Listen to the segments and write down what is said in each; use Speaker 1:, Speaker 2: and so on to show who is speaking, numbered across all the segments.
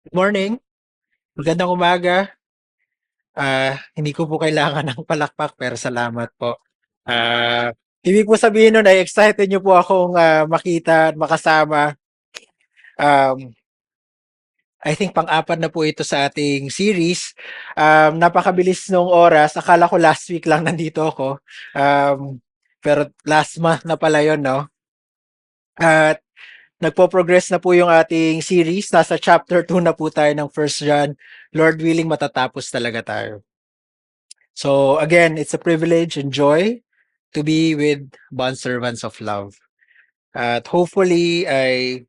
Speaker 1: Good morning, magandang umaga. Hindi ko po kailangan ng palakpak pero salamat po. Ah, Ibig po sabihin nun ay excited niyo po akong makita at makasama. Um, I think pang-apat na po ito sa ating series. Napakabilis nung oras. Akala ko last week lang nandito ako. Pero last month na pala yon, no? At nagpo-progress na po yung ating series. Nasa chapter 2 na po tayo ng First John. Lord willing, matatapos talaga tayo. So again, it's a privilege and joy to be with bondservants of love. At hopefully ay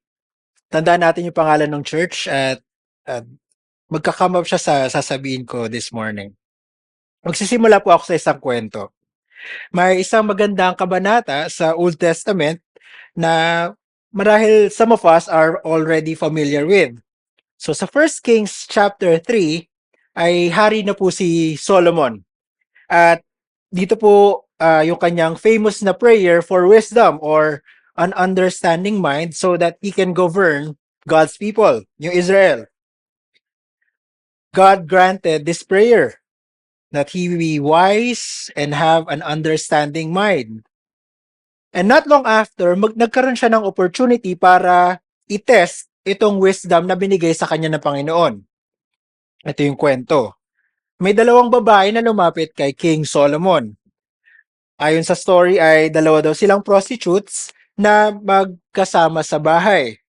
Speaker 1: tandaan natin yung pangalan ng church at magka-come up siya sa sasabihin ko this morning. Magsisimula po ako sa isang kwento. May isang magandang kabanata sa Old Testament na marahil some of us are already familiar with. So sa First Kings chapter 3 ay hari na po si Solomon. At dito po yung kanyang famous na prayer for wisdom or an understanding mind so that he can govern God's people, yung Israel. God granted this prayer that he be wise and have an understanding mind. And not long after, nagkaroon siya ng opportunity para i-test itong wisdom na binigay sa kanya ng Panginoon. Ito yung kwento. May dalawang babae na lumapit kay King Solomon. Ayon sa story ay dalawa daw silang prostitutes na magkasama sa bahay.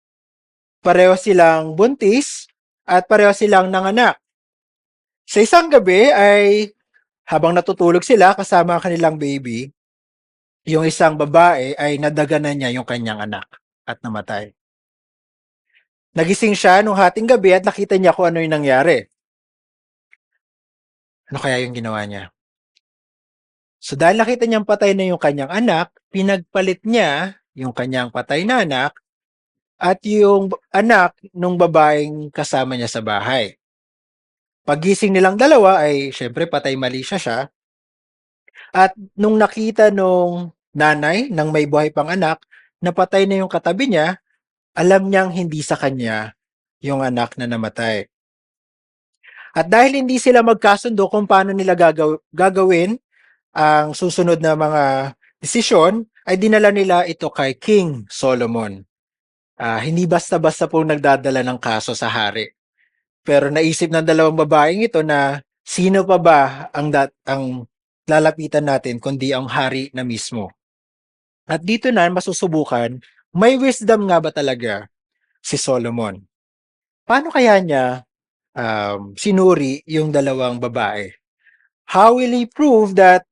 Speaker 1: Pareho silang buntis at pareho silang nanganak. Sa isang gabi ay habang natutulog sila kasama ang kanilang baby, yung isang babae ay nadaganan niya yung kanyang anak at namatay. Nagising siya nung hating gabi at nakita niya kung ano yung nangyari. Ano kaya yung ginawa niya? So dahil nakita niyang patay na yung kanyang anak, pinagpalit niya yung kanyang patay na anak at yung anak nung babaeng kasama niya sa bahay. Pagising nilang dalawa ay syempre patay mali siya at nung nakita nung nanay ng may buhay pang anak na patay na yung katabi niya, alam niyang hindi sa kanya yung anak na namatay. At dahil hindi sila magkasundo kung paano nila gagawin ang susunod na mga desisyon, ay dinala nila ito kay King Solomon. Hindi basta-basta po nagdadala ng kaso sa hari. Pero naisip ng dalawang babaeng ito na sino pa ba ang lalapitan natin kundi ang hari na mismo. At dito na masusubukan, may wisdom nga ba talaga si Solomon? Paano kaya niya sinuri yung dalawang babae? How will he prove that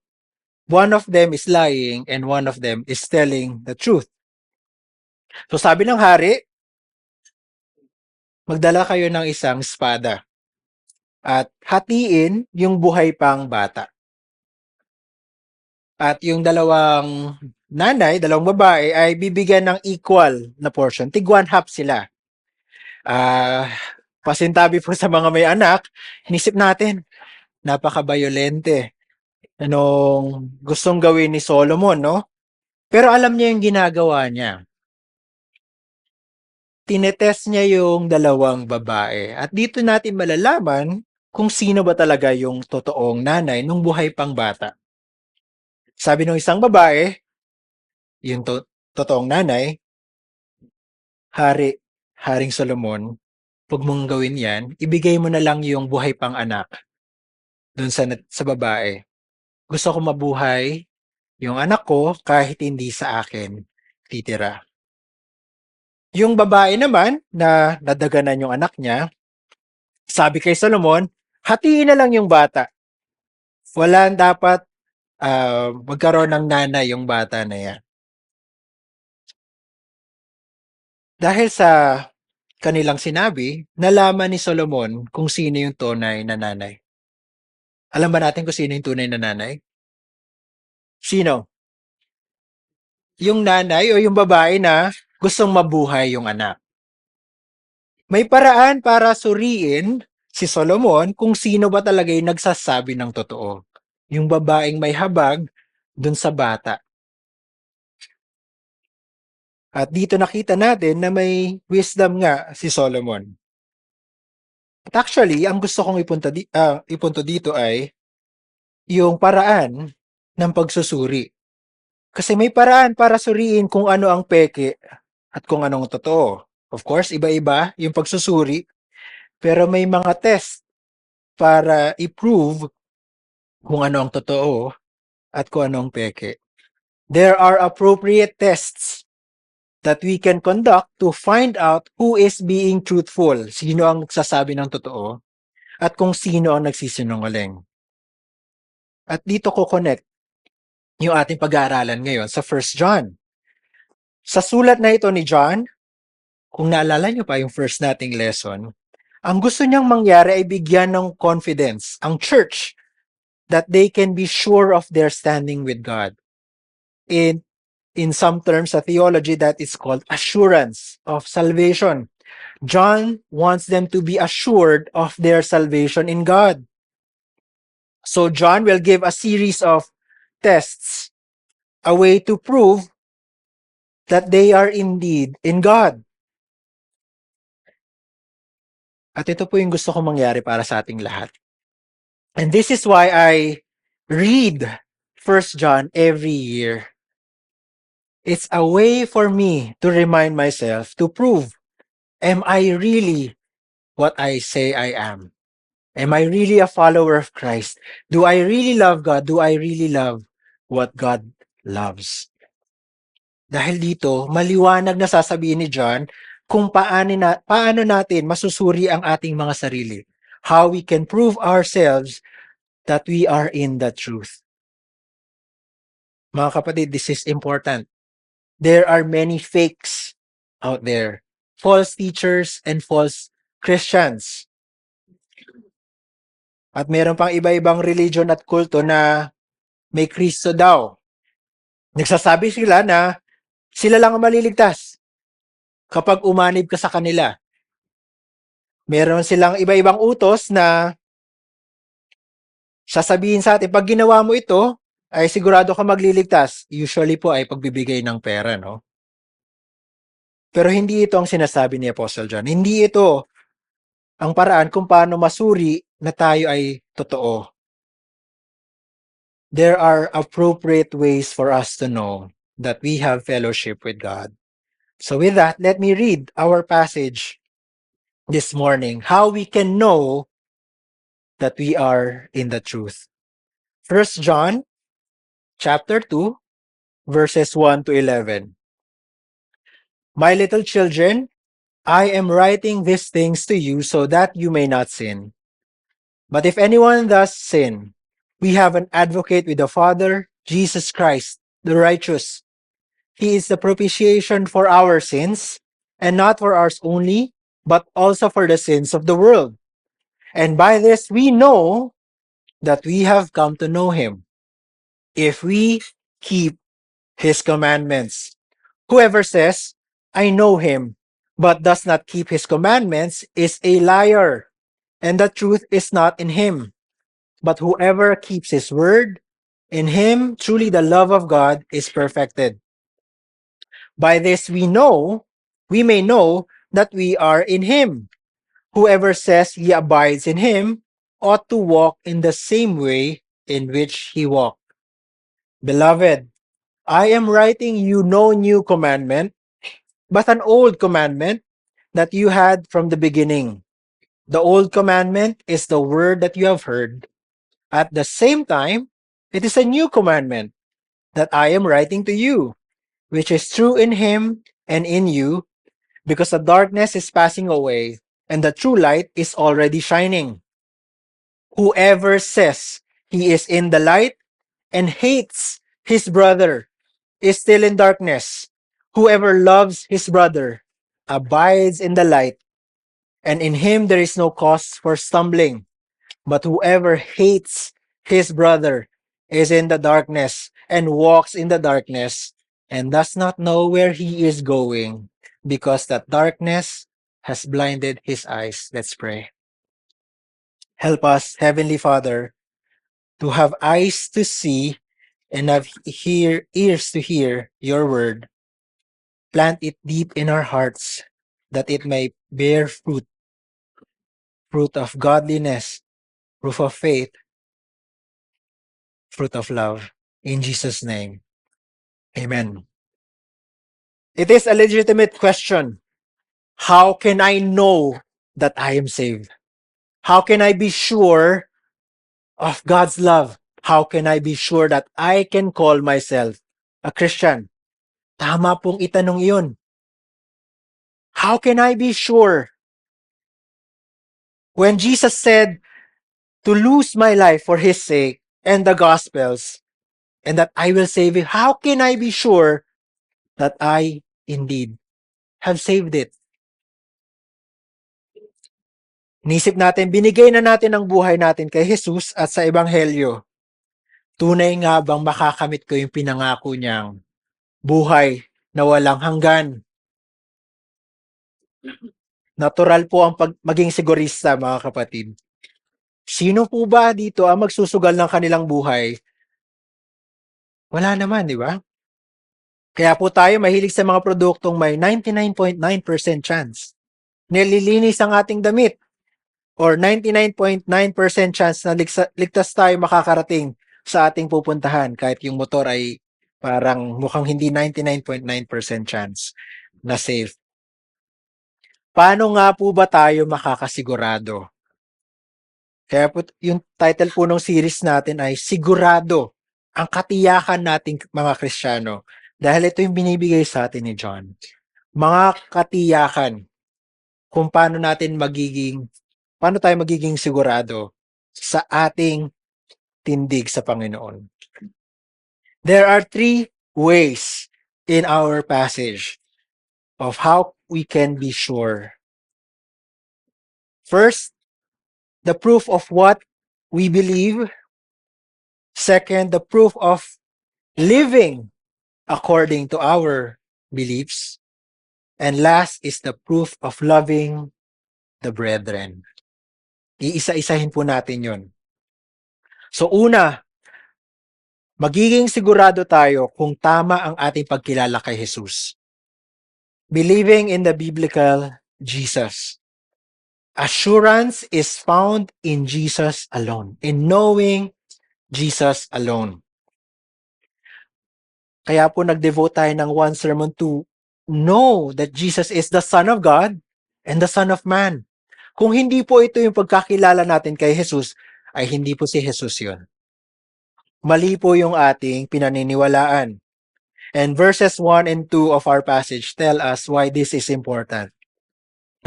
Speaker 1: one of them is lying and one of them is telling the truth? So sabi ng hari, magdala kayo ng isang espada at hatiin yung buhay pang bata. At yung dalawang dalawang babae ay bibigyan ng equal na portion. Tig one half sila. Pasintabi po sa mga may anak, inisip natin, napaka-violente. Anong gustong gawin ni Solomon, no? Pero alam niya yung ginagawa niya. Tinetest niya yung dalawang babae. At dito natin malalaman kung sino ba talaga yung totoong nanay nung buhay pang bata. Sabi ng isang babae, yung totoong nanay, Haring Solomon, huwag mong gawin yan, ibigay mo na lang yung buhay pang anak dun sa babae. Gusto ko mabuhay yung anak ko kahit hindi sa akin titira. Yung babae naman na nadaganan yung anak niya, sabi kay Solomon, hatiin na lang yung bata. Wala dapat magkaroon ng nanay yung bata na yan. Dahil sa kanilang sinabi, nalaman ni Solomon kung sino yung tunay na nanay. Alam ba natin kung sino yung tunay na nanay? Sino? Yung nanay o yung babae na gustong mabuhay yung anak. May paraan para suriin si Solomon kung sino ba talaga yung nagsasabi ng totoo. Yung babaeng may habag dun sa bata. At dito nakita natin na may wisdom nga si Solomon. At actually, ang gusto kong ipunto dito ay yung paraan ng pagsusuri. Kasi may paraan para suriin kung ano ang peke at kung anong totoo. Of course, iba-iba yung pagsusuri, pero may mga test para i-prove kung ano ang totoo at kung ano ang peke. There are appropriate tests that we can conduct to find out who is being truthful, sino ang nagsasabi ng totoo, at kung sino ang nagsisinungaling. At dito ko connect yung ating pag-aaralan ngayon sa 1 John. Sa sulat na ito ni John, kung naalala nyo pa yung first nating lesson, ang gusto niyang mangyari ay bigyan ng confidence ang church that they can be sure of their standing with God. In some terms, a theology that is called assurance of salvation. John wants them to be assured of their salvation in God. So John will give a series of tests, a way to prove that they are indeed in God. At ito po yung gusto kong mangyari para sa ating lahat. And this is why I read 1 John every year. It's a way for me to remind myself, to prove, am I really what I say I am? Am I really a follower of Christ? Do I really love God? Do I really love what God loves? Dahil dito, maliwanag na sasabihin ni John kung paano natin masusuri ang ating mga sarili. How we can prove ourselves that we are in the truth. Mga kapatid, this is important. There are many fakes out there. False teachers and false Christians. At meron pang iba-ibang religion at kulto na may Kristo daw. Nagsasabi sila na sila lang ang maliligtas kapag umanib ka sa kanila. Meron silang iba-ibang utos na sasabihin sa atin, pag ginawa mo ito, ay sigurado ka magliligtas. Usually po ay pagbibigay ng pera, no? Pero hindi ito ang sinasabi ni Apostle John. Hindi ito ang paraan kung paano masuri na tayo ay totoo. There are appropriate ways for us to know that we have fellowship with God. So with that, let me read our passage this morning, how we can know that we are in the truth. 1 John chapter 2, verses 1 to 11. My little children, I am writing these things to you so that you may not sin. But if anyone does sin, we have an advocate with the Father, Jesus Christ, the righteous. He is the propitiation for our sins, and not for ours only, but also for the sins of the world. And by this we know that we have come to know him, if we keep his commandments. Whoever says, I know him, but does not keep his commandments is a liar, and the truth is not in him. But whoever keeps his word, in him truly the love of God is perfected. By this we may know that we are in him. Whoever says he abides in him ought to walk in the same way in which he walked. Beloved, I am writing you no new commandment, but an old commandment that you had from the beginning. The old commandment is the word that you have heard. At the same time, it is a new commandment that I am writing to you, which is true in him and in you, because the darkness is passing away and the true light is already shining. Whoever says he is in the light and hates his brother is still in darkness. Whoever loves his brother abides in the light, and in him there is no cause for stumbling. But whoever hates his brother is in the darkness and walks in the darkness and does not know where he is going, because that darkness has blinded his eyes. Let's pray. Help us, Heavenly Father, to have eyes to see and have ears to hear your word. Plant it deep in our hearts that it may bear fruit fruit of godliness, fruit of faith, fruit of love. In Jesus' name, amen. It is a legitimate question. How can I know that I am saved? How can I be sure of God's love? How can I be sure that I can call myself a Christian? Tama pong itanong iyon. How can I be sure? When Jesus said to lose my life for His sake and the Gospels, and that I will save it, how can I be sure that I indeed have saved it? Inisip natin, binigay na natin ang buhay natin kay Jesus at sa Ebanghelyo. Tunay nga bang makakamit ko yung pinangako niyang buhay na walang hanggan? Natural po ang maging sigurista, mga kapatid. Sino po ba dito ang magsusugal ng kanilang buhay? Wala naman, di ba? Kaya po tayo mahilig sa mga produktong may 99.9% chance. Nililinis ang ating damit or 99.9% chance na ligtas tayo makakarating sa ating pupuntahan kahit yung motor ay parang mukhang hindi 99.9% chance na safe. Paano nga po ba tayo makakasigurado? Kaya po, yung title po ng series natin ay Sigurado, ang katiyakan nating mga Kristiyano. Dahil ito yung binibigay sa atin ni John. Mga katiyakan kung paano tayo magiging sigurado sa ating tindig sa Panginoon. There are 3 ways in our passage of how we can be sure. First, the proof of what we believe. Second, the proof of living according to our beliefs. And last is the proof of loving the brethren. Iisa-isahin po natin yon. So una, magiging sigurado tayo kung tama ang ating pagkilala kay Jesus. Believing in the biblical Jesus. Assurance is found in Jesus alone, in knowing Jesus alone. Kaya po nag-devote tayo ng one sermon to know that Jesus is the Son of God and the Son of Man. Kung hindi po ito yung pagkakilala natin kay Jesus, ay hindi po si Jesus yun. Mali po yung ating pinaniniwalaan. And verses 1 and 2 of our passage tell us why this is important.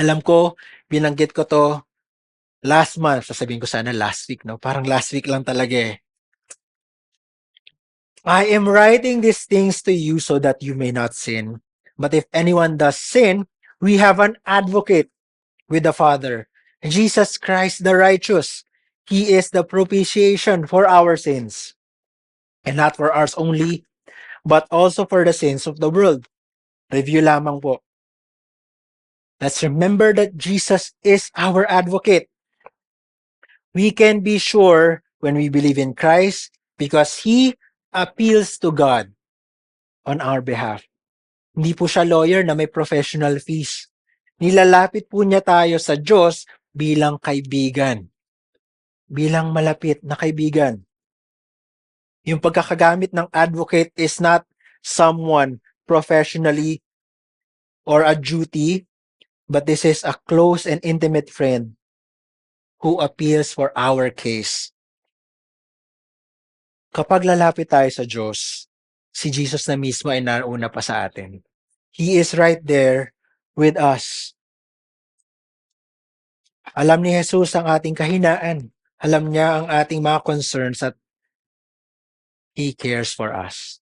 Speaker 1: Alam ko, binanggit ko to last month. Sasabihin ko sana last week, no? Parang last week lang talaga eh. I am writing these things to you so that you may not sin. But if anyone does sin, we have an advocate with the Father, Jesus Christ the righteous. He is the propitiation for our sins. And not for ours only, but also for the sins of the world. Review lamang po. Let's remember that Jesus is our advocate. We can be sure when we believe in Christ because He appeals to God on our behalf. Hindi po siya lawyer na may professional fees. Nilalapit po niya tayo sa Diyos bilang kaibigan. Bilang malapit na kaibigan. Yung pagkakagamit ng advocate is not someone professionally or a duty, but this is a close and intimate friend who appeals for our case. Kapag lalapit tayo sa Diyos, si Jesus na mismo ay nauna pa sa atin. He is right there with us. Alam ni Jesus ang ating kahinaan. Alam niya ang ating mga concerns at He cares for us.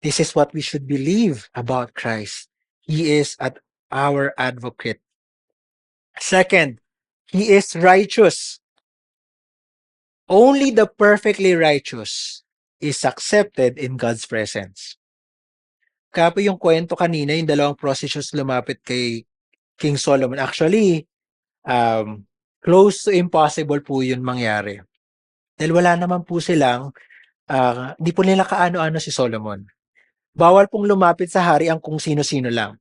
Speaker 1: This is what we should believe about Christ. He is our advocate. Second, He is righteous. Only the perfectly righteous is accepted in God's presence. Kaya po yung kwento kanina, yung dalawang prostitutes lumapit kay King Solomon. Actually, close to impossible po yun mangyari. Dahil wala naman po silang, di po nila kaano-ano si Solomon. Bawal pong lumapit sa hari ang kung sino-sino lang.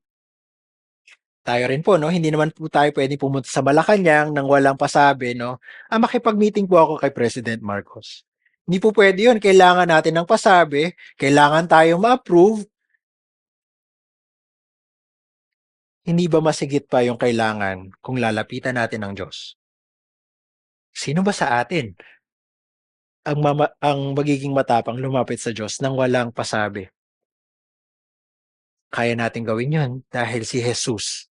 Speaker 1: Tayo rin po 'no, hindi naman po tayo puwedeng pumunta sa Malacanang nang walang pasabi 'no, makipag-meeting po ako kay President Marcos. Hindi po puwede 'yun, kailangan natin ng pasabi, kailangan tayong ma-approve. Hindi ba masigit pa yung kailangan kung lalapitan natin ang Diyos? Sino ba sa atin ang magiging matapang lumapit sa Diyos nang walang pasabi? Kaya nating gawin 'yun dahil si Jesus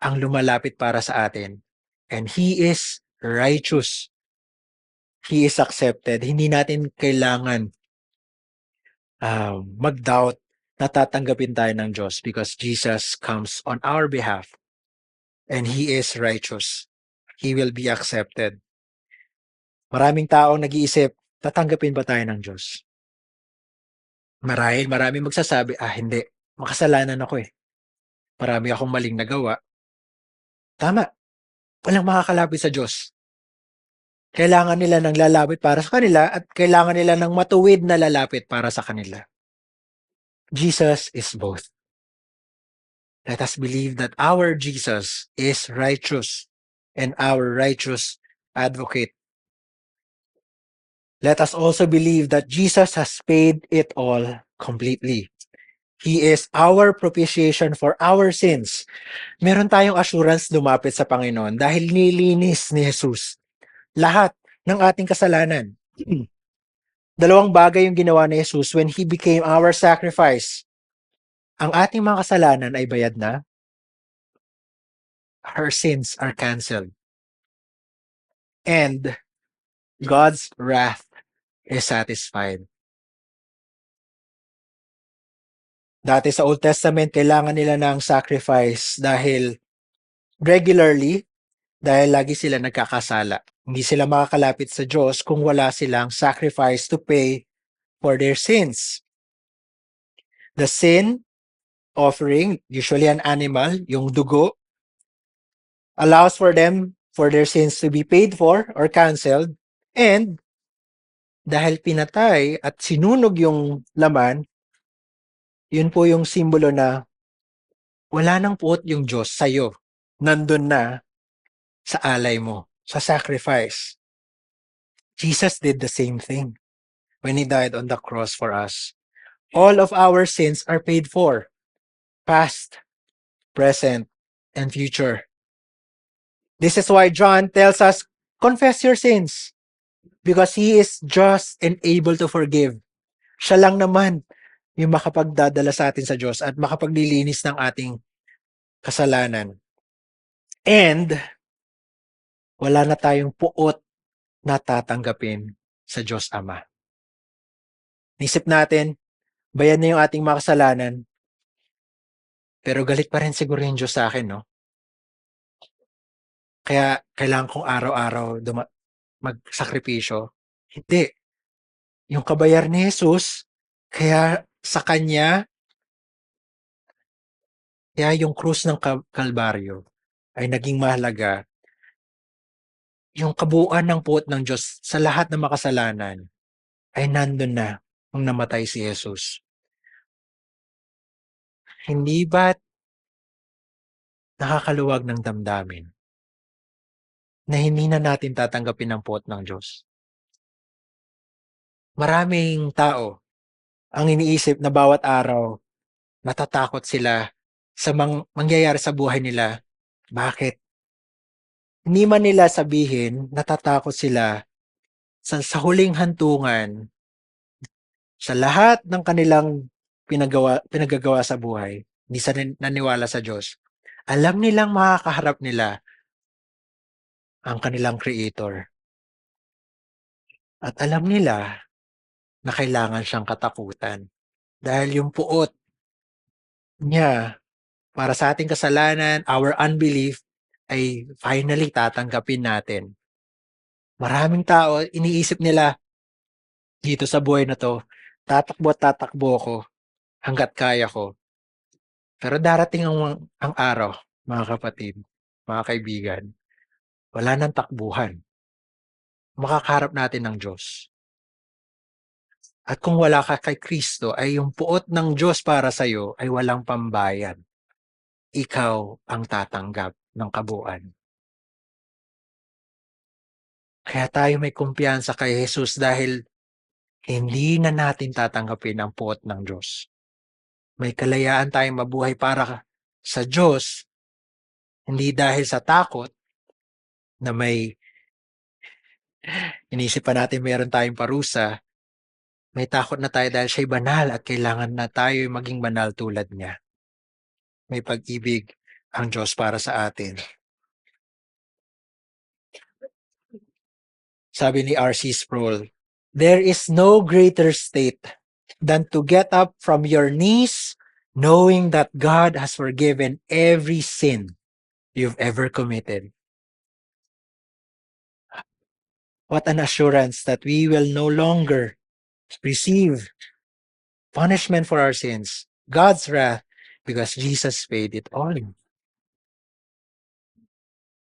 Speaker 1: ang lumalapit para sa atin and He is righteous. He is accepted. Hindi natin kailangan mag-doubt na tatanggapin tayo ng Diyos because Jesus comes on our behalf and He is righteous. He will be accepted. Maraming taong nag-iisip, tatanggapin ba tayo ng Diyos? Maraming magsasabi, hindi, makasalanan ako eh. Marami akong maling nagawa. Tama, walang makakalapit sa Diyos. Kailangan nila ng lalapit para sa kanila at kailangan nila ng matuwid na lalapit para sa kanila. Jesus is both. Let us believe that our Jesus is righteous and our righteous advocate. Let us also believe that Jesus has paid it all completely. He is our propitiation for our sins. Meron tayong assurance lumapit sa Panginoon dahil nilinis ni Jesus lahat ng ating kasalanan. Dalawang bagay yung ginawa ni Jesus when He became our sacrifice. Ang ating mga kasalanan ay bayad na. Our sins are canceled. And God's wrath is satisfied. Dati sa Old Testament, kailangan nila ng sacrifice dahil regularly, dahil lagi sila nagkakasala. Hindi sila makakalapit sa Diyos kung wala silang sacrifice to pay for their sins. The sin offering, usually an animal, yung dugo, allows for them for their sins to be paid for or canceled. And dahil pinatay at sinunog yung laman, yun po yung simbolo na wala nang puot yung Diyos sa'yo. Nandun na sa alay mo, sa sacrifice. Jesus did the same thing when He died on the cross for us. All of our sins are paid for, past, present, and future. This is why John tells us, confess your sins because He is just and able to forgive. Siya lang naman yung makapagdadala sa atin sa Diyos at makapaglilinis ng ating kasalanan. And wala na tayong puot na tatanggapin sa Diyos Ama. Nisip natin, bayad na yung ating mga kasalanan, pero galit pa rin siguro yung Diyos sa akin, no? Kaya kailangan kong araw-araw magsakripisyo. Hindi. Yung kabayar ni Jesus, kaya sa Kanya, kaya yung krus ng Kalbaryo ay naging mahalaga. Yung kabuuan ng puot ng Diyos sa lahat ng makasalanan ay nandun na nung namatay si Jesus. Hindi ba't nakakaluwag ng damdamin na hindi na natin tatanggapin ang puot ng Diyos? Maraming tao ang iniisip na bawat araw natatakot sila sa mangyayari sa buhay nila. Bakit? Hindi man nila sabihin, natatakot sila sa huling hantungan, sa lahat ng kanilang pinagagawa sa buhay, hindi sa naniwala sa Diyos. Alam nilang makakaharap nila ang kanilang Creator. At alam nila na kailangan siyang katakutan. Dahil yung puot niya para sa ating kasalanan, our unbelief, ay finally tatanggapin natin. Maraming tao, iniisip nila dito sa buhay na to, tatakbo at tatakbo ako hanggat kaya ko. Pero darating ang araw, mga kapatid, mga kaibigan, wala nang takbuhan. Makakaharap natin ng Diyos. At kung wala ka kay Kristo, ay yung puot ng Diyos para sa'yo ay walang pambayad. ikaw ang tatanggap ng kabuuan. Kaya tayo may kumpiyansa kay Jesus dahil hindi na natin tatanggapin ang puot ng Diyos. May kalayaan tayong mabuhay para sa Diyos, hindi dahil sa takot na may inisip pa natin meron tayong parusa. May takot na tayo dahil siya'y banal at kailangan na tayo maging banal tulad niya. May pag-ibig ang Diyos para sa atin. Sabi ni R.C. Sproul, there is no greater state than to get up from your knees knowing that God has forgiven every sin you've ever committed. What an assurance that we will no longer receive punishment for our sins, God's wrath, because Jesus paid it all.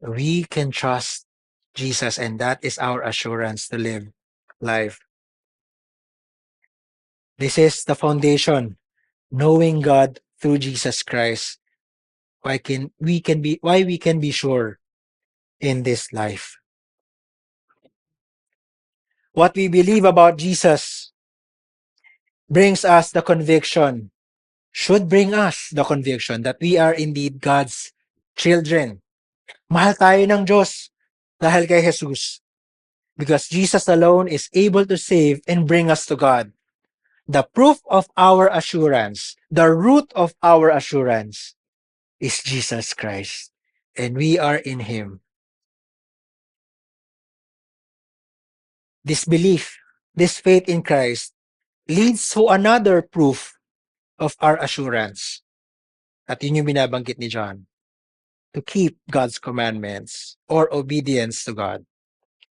Speaker 1: We can trust Jesus, and that is our assurance to live life. This is the foundation, knowing God through Jesus Christ. Why we can be sure in this life. What we believe about Jesus brings us the conviction, should bring us the conviction that we are indeed God's children. Mahal tayo ng Diyos dahil kay Jesus. Because Jesus alone is able to save and bring us to God. The proof of our assurance, the root of our assurance is Jesus Christ. And we are in Him. This belief, this faith in Christ leads to another proof of our assurance. At yun yung binabanggit ni John. To keep God's commandments or obedience to God.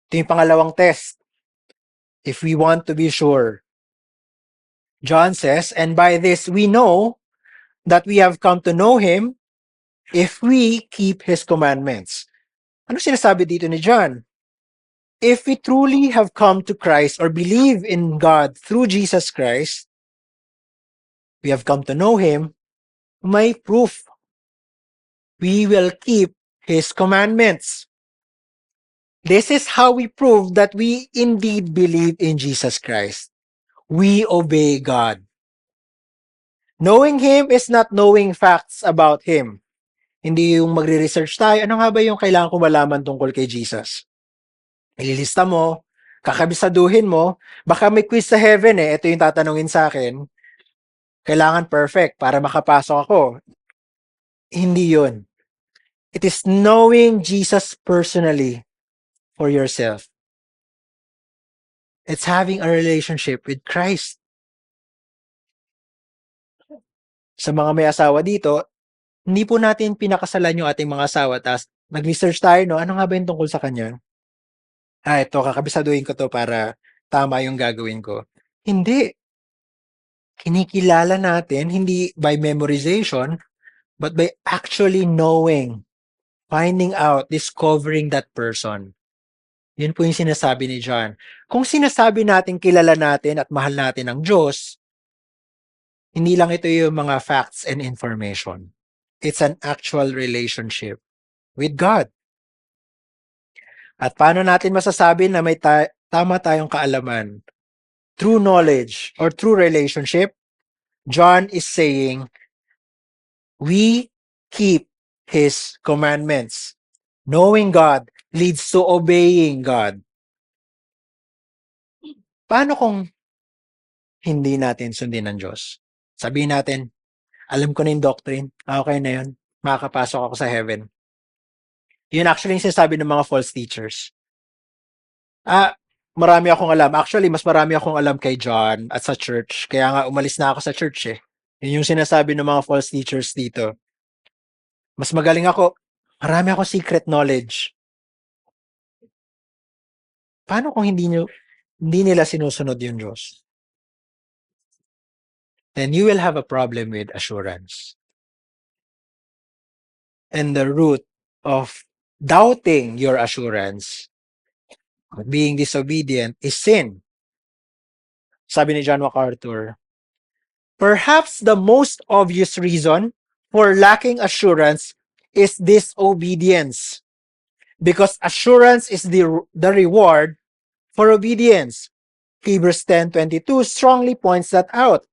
Speaker 1: Ito yung pangalawang test. If we want to be sure, John says, and by this we know that we have come to know Him if we keep His commandments. Ano sinasabi dito ni John? If we truly have come to Christ or believe in God through Jesus Christ, we have come to know Him, may proof. We will keep His commandments. This is how we prove that we indeed believe in Jesus Christ. We obey God. Knowing Him is not knowing facts about Him. Hindi yung magre-research tayo, ano nga ba yung kailangan ko malaman tungkol kay Jesus? Ililista mo, kakabisaduhin mo, baka may quiz sa heaven ito yung tatanungin sa akin, kailangan perfect para makapasok ako. Hindi yun. It is knowing Jesus personally for yourself. It's having a relationship with Christ. Sa mga may asawa dito, hindi po natin pinakasalan yung ating mga asawa, tapos nag-research tayo, no? Ano nga ba yung tungkol sa kanya? Ito, kakabisaduhin ko to para tama yung gagawin ko. Hindi. Kinikilala natin, hindi by memorization, but by actually knowing, finding out, discovering that person. Yun po yung sinasabi ni John. Kung sinasabi natin kilala natin at mahal natin ang Diyos, hindi lang ito yung mga facts and information. It's an actual relationship with God. At paano natin masasabi na may tama tayong kaalaman? True knowledge or true relationship, John is saying, we keep His commandments. Knowing God leads to obeying God. Paano kung hindi natin sundin ng Diyos? Sabihin natin, alam ko na yung doctrine, okay na yun, makakapasok ako sa heaven. Yun actually yung sinasabi ng mga false teachers. Marami akong alam. Actually, mas marami akong alam kay John at sa church. Kaya nga umalis na ako sa church eh. Yun yung sinasabi ng mga false teachers dito. Mas magaling ako. Marami akong secret knowledge. Paano kung hindi nila sinusunod yung Diyos? Then you will have a problem with assurance. And the root of doubting your assurance, being disobedient, is sin. Sabi ni John MacArthur, perhaps the most obvious reason for lacking assurance is disobedience, because assurance is the reward for obedience. Hebrews 10:22 strongly points that out.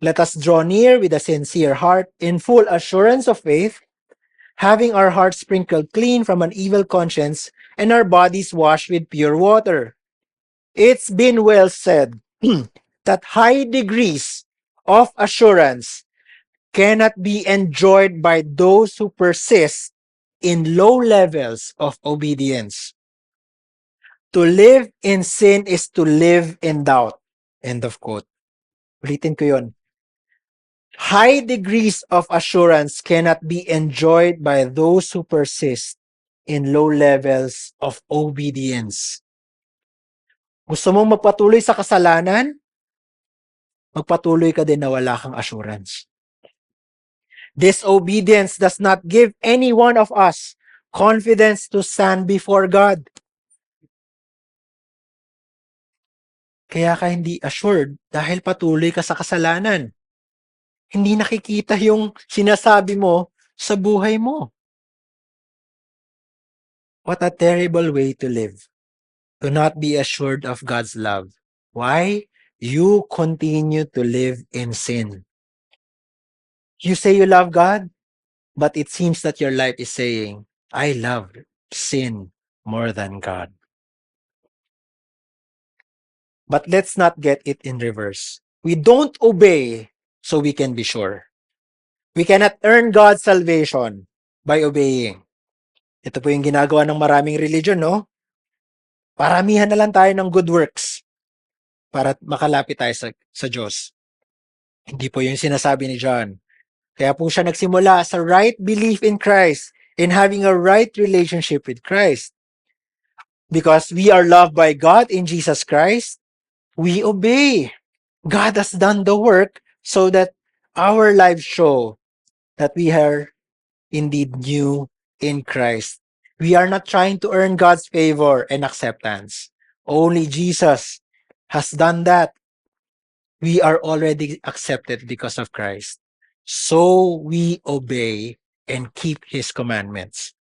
Speaker 1: Let us draw near with a sincere heart in full assurance of faith, having our hearts sprinkled clean from an evil conscience and our bodies washed with pure water. It's been well said that high degrees of assurance cannot be enjoyed by those who persist in low levels of obedience. To live in sin is to live in doubt. End of quote. Ulitin ko yun. High degrees of assurance cannot be enjoyed by those who persist in low levels of obedience. Gusto mong magpatuloy sa kasalanan? Magpatuloy ka din na wala kang assurance. Disobedience does not give any one of us confidence to stand before God. Kaya ka hindi assured dahil patuloy ka sa kasalanan. Hindi nakikita yung sinasabi mo sa buhay mo. What a terrible way to live. To not be assured of God's love. Why? You continue to live in sin. You say you love God, but it seems that your life is saying, I love sin more than God. But let's not get it in reverse. We don't obey so we can be sure. We cannot earn God's salvation by obeying. Ito po yung ginagawa ng maraming religion, no? Paramihan na lang tayo ng good works para makalapit tayo sa Diyos. Hindi po yung sinasabi ni John. Kaya po siya nagsimula sa right belief in Christ and having a right relationship with Christ. Because we are loved by God in Jesus Christ, we obey. God has done the work so that our lives show that we are indeed new in Christ. We are not trying to earn God's favor and acceptance. Only Jesus has done that. We are already accepted because of Christ. So we obey and keep His commandments.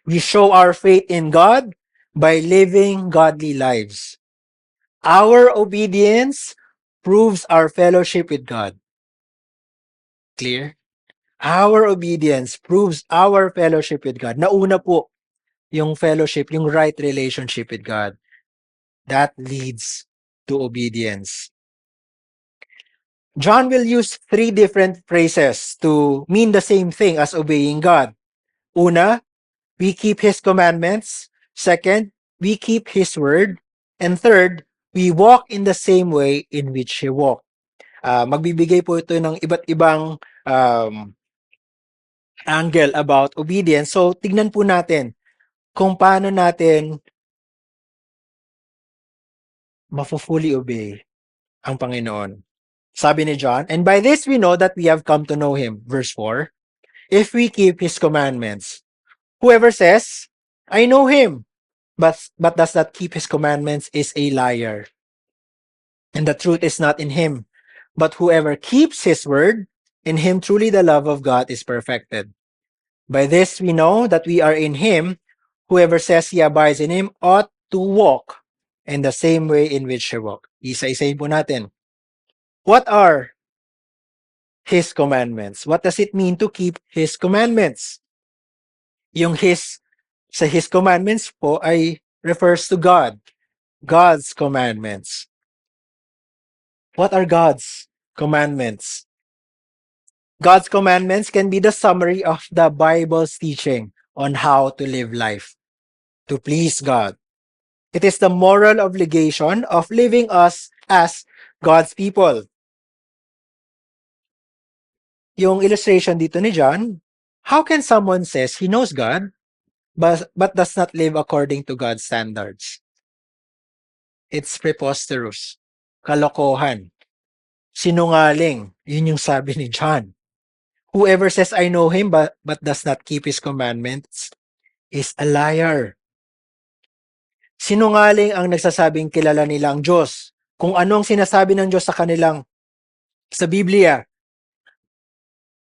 Speaker 1: We show our faith in God by living godly lives. Our obedience proves our fellowship with God. Clear? Our obedience proves our fellowship with God. Nauna po yung fellowship, yung right relationship with God. That leads to obedience. John will use 3 different phrases to mean the same thing as obeying God. Una, we keep His commandments. Second, we keep His word. And third, we walk in the same way in which He walked. Magbibigay po ito ng iba't ibang angle about obedience. So, tignan po natin kung paano natin mafo-fully obey ang Panginoon. Sabi ni John, and by this we know that we have come to know Him. Verse 4, if we keep His commandments. Whoever says, I know Him, but does not keep His commandments is a liar. And the truth is not in him. But whoever keeps His word, in him truly the love of God is perfected. By this we know that we are in Him. Whoever says he abides in Him ought to walk in the same way in which He walked. Isa-isayin po natin. What are His commandments? What does it mean to keep His commandments? Yung sa His commandments po ay refers to God. God's commandments. What are God's commandments? God's commandments can be the summary of the Bible's teaching on how to live life, to please God. It is the moral obligation of living us as God's people. Yung illustration dito ni John, how can someone says he knows God, but does not live according to God's standards? It's preposterous. Kalokohan. Sinungaling. Yun yung sabi ni John. Whoever says, I know Him, but does not keep His commandments is a liar. Sinungaling ang nagsasabing kilala nila ang Diyos. Kung ano ang sinasabi ng Diyos sa kanilang sa Biblia,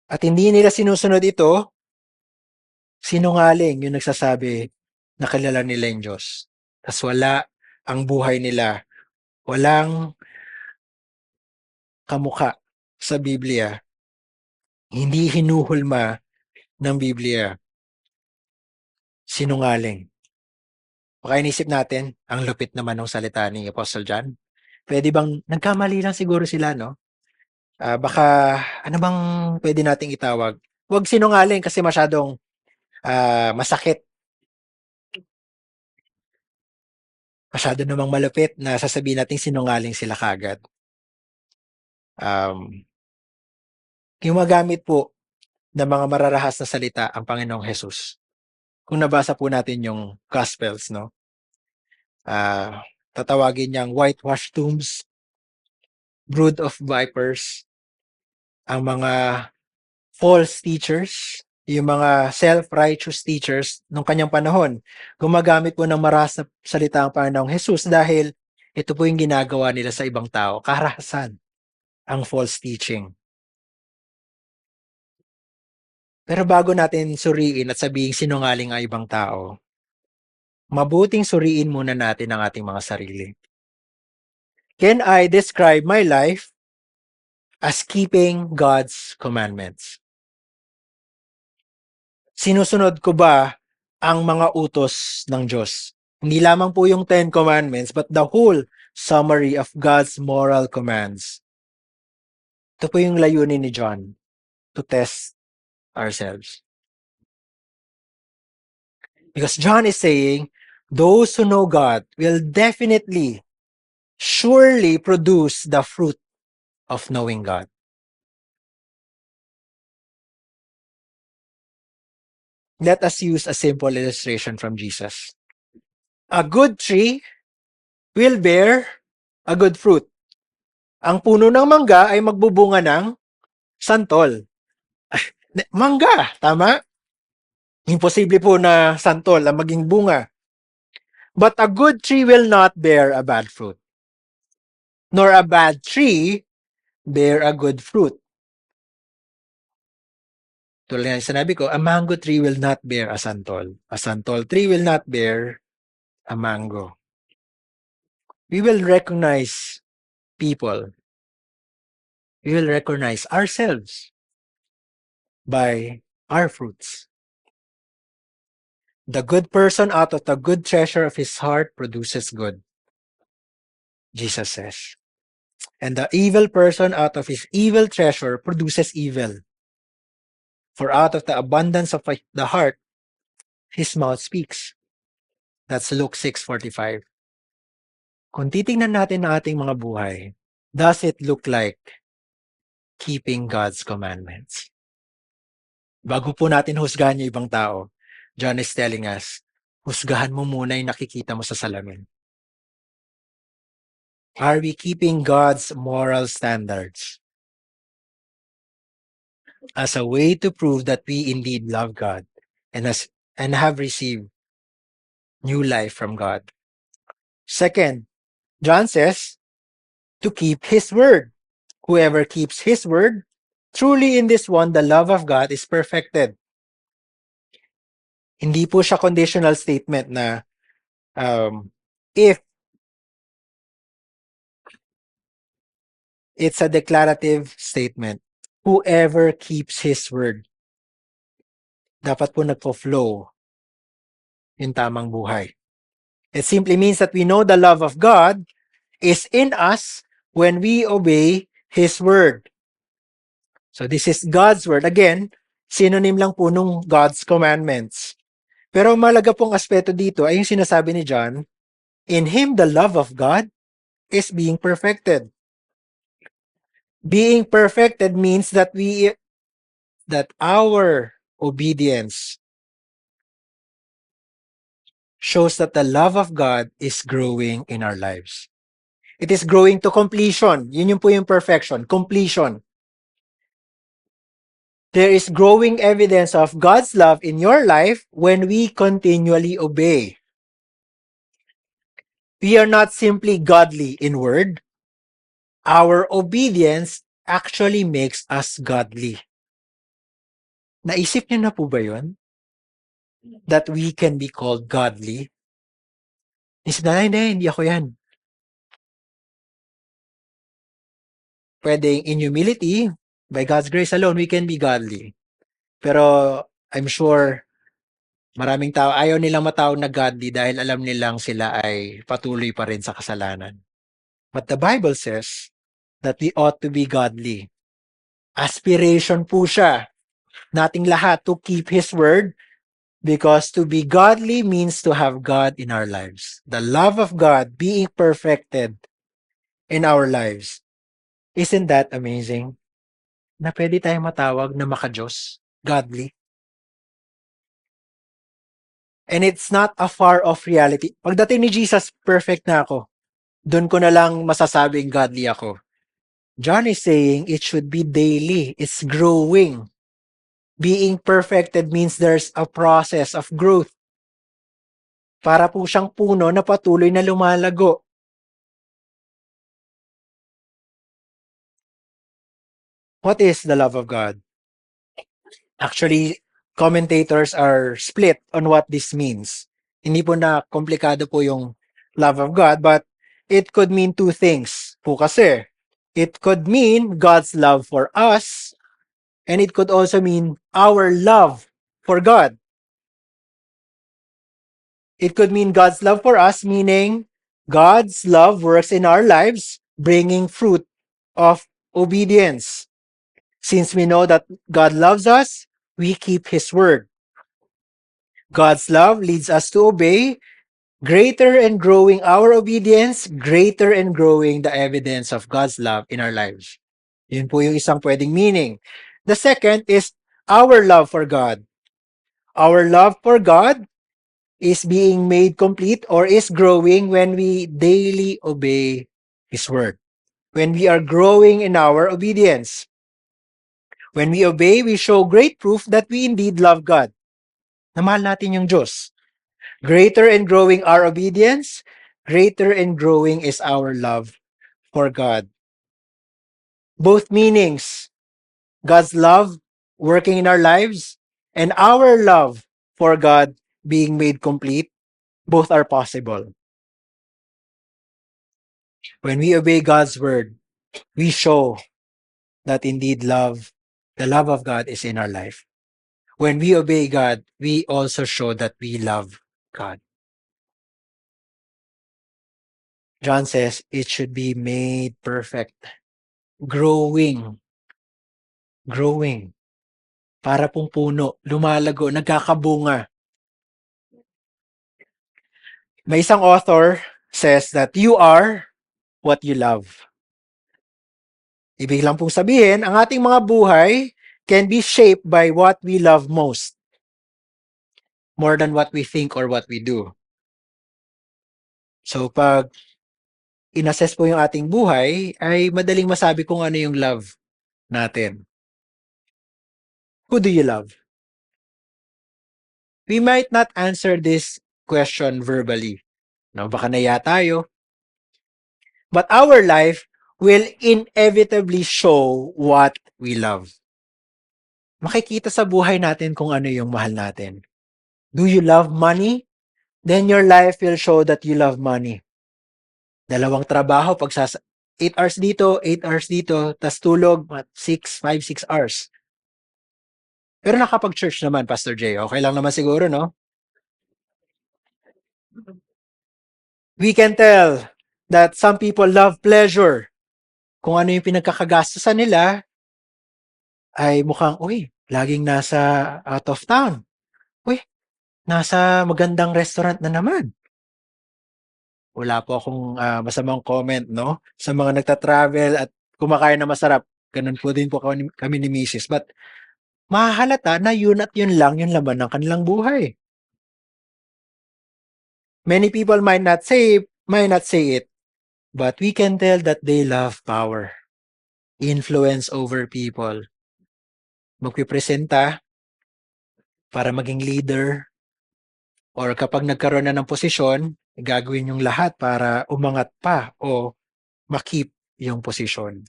Speaker 1: at hindi nila sinusunod ito, sinungaling yung nagsasabi na kilala nila yung Diyos. Tas wala ang buhay nila. Walang kamukha sa Biblia. Hindi hinuhulma ng Biblia. Sinungaling. Baka inisip natin, ang lupit naman ng salita ni Apostle John. Pwede bang, nagkamali lang siguro sila, no? Baka, ano bang pwede nating itawag? Huwag sinungaling kasi masyadong masakit. Masyado namang malupit na sasabihin natin sinungaling sila kagad. Gumagamit po ng mga mararahas na salita ang Panginoong Jesus. Kung nabasa po natin yung Gospels, no? Tatawagin niyang whitewashed tombs, brood of vipers, ang mga false teachers, yung mga self-righteous teachers nung kanyang panahon. Gumagamit po ng marahas na salita ang Panginoong Jesus dahil ito po yung ginagawa nila sa ibang tao. Karahasan ang false teaching. Pero bago natin suriin at sabihin sinungaling ang ibang tao, mabuting suriin muna natin ang ating mga sarili. Can I describe my life as keeping God's commandments? Sinusunod ko ba ang mga utos ng Diyos? Hindi lamang po yung 10 Commandments, but the whole summary of God's moral commands. Ito po yung layunin ni John, to test ourselves. Because John is saying, those who know God will definitely, surely produce the fruit of knowing God. Let us use a simple illustration from Jesus. A good tree will bear a good fruit. Ang puno ng mangga ay magbubunga ng santol. Mangga, tama? Imposible po na santol ang maging bunga. But a good tree will not bear a bad fruit. Nor a bad tree bear a good fruit. Tulad ng sinabi ko, a mango tree will not bear a santol. A santol tree will not bear a mango. We will recognize people. We will recognize ourselves by our fruits. The good person out of the good treasure of his heart produces good, Jesus says. And the evil person out of his evil treasure produces evil. For out of the abundance of the heart, his mouth speaks. That's Luke 6:45. Kung titingnan natin ang ating mga buhay, does it look like keeping God's commandments? Bago po natin husgahan yung ibang tao, John is telling us, husgahan mo muna yung nakikita mo sa salamin. Are we keeping God's moral standards as a way to prove that we indeed love God and have received new life from God? Second, John says to keep his word. Whoever keeps his word, truly in this one, the love of God is perfected. Hindi po siya conditional statement na if it's a declarative statement. Whoever keeps his word. Dapat po nagpo-flow yung tamang buhay. It simply means that we know the love of God is in us when we obey his word. So this is God's word. Again, synonym lang po nung God's commandments. Pero malaga pong aspeto dito ay yung sinasabi ni John, in him the love of God is being perfected. Being perfected means that our obedience shows that the love of God is growing in our lives. It is growing to completion. Yun po yung perfection, completion. There is growing evidence of God's love in your life when we continually obey. We are not simply godly in word. Our obedience actually makes us godly. Naisip niyo na po ba yun? That we can be called godly? Isip na, hindi ako yan. Pwedeng in humility, by God's grace alone, we can be godly. Pero I'm sure maraming tao, ayaw nilang matawag na godly dahil alam nilang sila ay patuloy pa rin sa kasalanan. But the Bible says that we ought to be godly. Aspiration po siya nating lahat to keep His word, because to be godly means to have God in our lives. The love of God being perfected in our lives. Isn't that amazing? Na pwede tayong matawag na maka-Diyos, godly. And it's not a far-off reality. Pagdating ni Jesus, perfect na ako. Doon ko na lang masasabing godly ako. John is saying it should be daily. It's growing. Being perfected means there's a process of growth. Para po siyang puno na patuloy na lumalago. What is the love of God? Actually, commentators are split on what this means. Hindi po na komplikado po yung love of God, but it could mean two things po kasi. It could mean God's love for us, and it could also mean our love for God. It could mean God's love for us, meaning God's love works in our lives, bringing fruit of obedience. Since we know that God loves us, we keep His word. God's love leads us to obey, greater and growing our obedience, greater and growing the evidence of God's love in our lives. Yun po yung isang pwedeng meaning. The second is our love for God. Our love for God is being made complete or is growing when we daily obey His word. When we are growing in our obedience. When we obey, we show great proof that we indeed love God. Na mahal natin yung Diyos. Greater and growing our obedience, greater and growing is our love for God. Both meanings, God's love working in our lives and our love for God being made complete, both are possible. When we obey God's word, we show that indeed the love of God is in our life. When we obey God, we also show that we love God. John says it should be made perfect. Growing. Para pong puno, lumalago, nagkakabunga. May isang author says that you are what you love. Ibig lang pong sabihin, ang ating mga buhay can be shaped by what we love most, more than what we think or what we do. So pag inassess po yung ating buhay, ay madaling masabi kung ano yung love natin. Who do you love? We might not answer this question verbally. No, baka naya tayo. But our life will inevitably show what we love. Makikita sa buhay natin kung ano yung mahal natin. Do you love money? Then your life will show that you love money. Dalawang trabaho, 8 hours dito, 8 hours dito, tas tulog, 5, 6 hours. Pero nakapag-church naman, Pastor Jay. Okay lang naman siguro, no? We can tell that some people love pleasure. Kung ano yung pinagkakagastusan nila, ay mukhang, laging nasa out of town. Nasa magandang restaurant na naman. Wala po akong masamang comment, no? Sa mga nagta-travel at kumakain na masarap. Ganun po din po kami ni Mrs. But mahalata na yun at yun lang yung laman ng kanilang buhay. Many people might not say it, but we can tell that they love power, influence over people. Magpipresenta para maging leader, or kapag nagkaroon na ng posisyon, gagawin yung lahat para umangat pa o makip yung posisyon.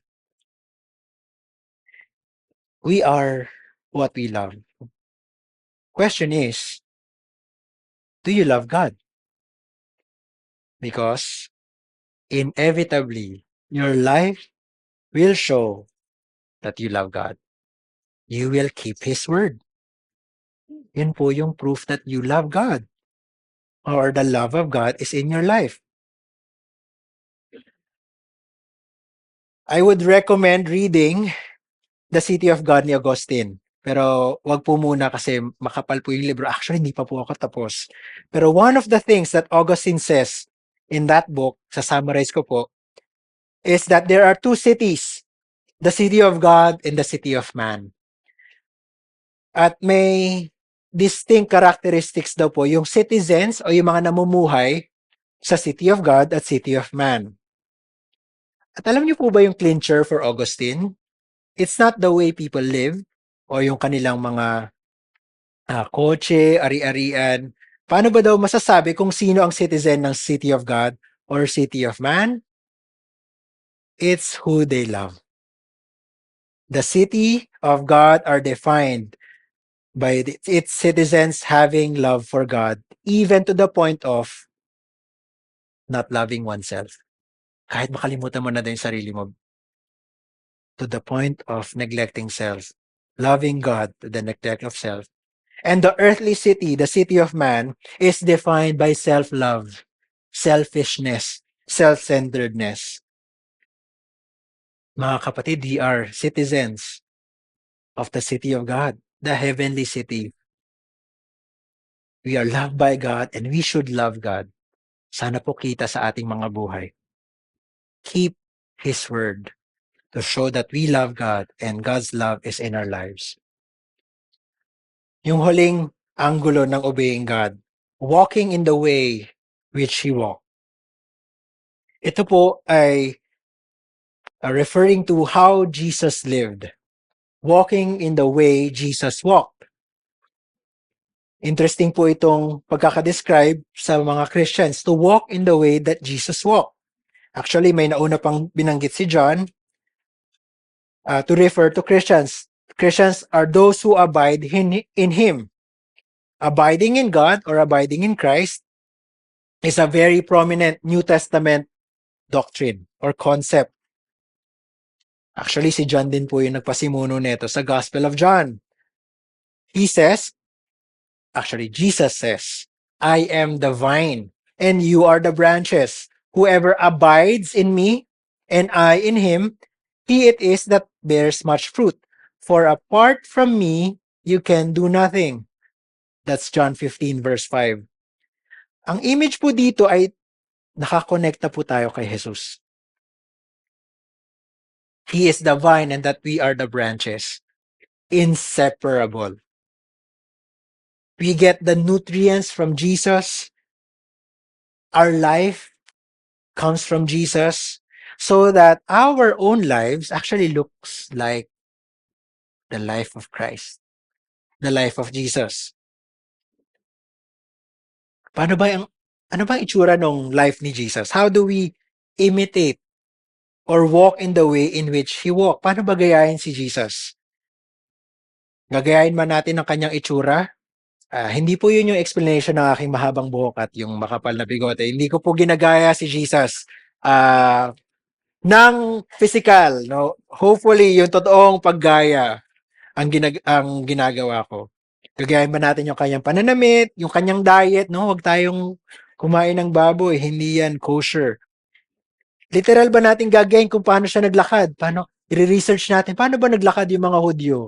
Speaker 1: We are what we love. question is, do you love God? Because inevitably, your life will show that you love God. You will keep His word. Yun po yung proof that you love God or the love of God is in your life. I would recommend reading The City of God ni Augustine. Pero wag po muna kasi makapal po yung libro. Actually, hindi pa po ako tapos. Pero one of the things that Augustine says in that book, sa summarize ko po, is that there are two cities, the city of God and the city of man. At may distinct characteristics daw po yung citizens o yung mga namumuhay sa city of God at city of man. At alam niyo po ba yung clincher for Augustine? It's not the way people live o yung kanilang mga kotse, ari-arian. Paano ba daw masasabi kung sino ang citizen ng city of God or city of man? It's who they love. The city of God are defined by its citizens having love for God, even to the point of not loving oneself. Kahit makalimutan mo na din yung sarili mo, to the point of neglecting self, loving God to the neglect of self. And the earthly city, the city of man, is defined by self-love, selfishness, self-centeredness. Mga kapatid, we are citizens of the city of God, the heavenly city. We are loved by God and we should love God. Sana po kita sa ating mga buhay. Keep His word to show that we love God and God's love is in our lives. Yung huling anggulo ng obeying God, walking in the way which He walked. Ito po ay referring to how Jesus lived. Walking in the way Jesus walked. Interesting po itong pagkakadescribe sa mga Christians to walk in the way that Jesus walked. Actually, may nauna pang binanggit si John to refer to Christians. Christians are those who abide in Him. Abiding in God or abiding in Christ is a very prominent New Testament doctrine or concept. Actually, si John din po yung nagpasimuno nito sa Gospel of John. He says, actually, Jesus says, I am the vine and you are the branches. Whoever abides in me and I in him, he it is that bears much fruit. For apart from me, you can do nothing. That's John 15 verse 5. Ang image po dito ay nakakonekta po tayo kay Jesus. He is the vine and that we are the branches. Inseparable. We get the nutrients from Jesus. Our life comes from Jesus so that our own lives actually looks like the life of Christ, the life of Jesus. Ano ba ang itsura ng life ni Jesus? How do we imitate or walk in the way in which He walked? Paano ba gayahin si Jesus? Gagayahin man natin ang kanyang itsura? Hindi po yun yung explanation ng aking mahabang buhok at yung makapal na bigote. Hindi ko po ginagaya si Jesus ng physical. No? Hopefully, yung totoong paggaya ang ginagawa ko. Gagayahin ba natin yung kanyang pananamit, yung kanyang diet, no? Huwag tayong kumain ng baboy, hindi yan kosher. Literal ba natin gagayin kung paano siya naglakad? Paano, i-research natin, paano ba naglakad yung mga Hudyo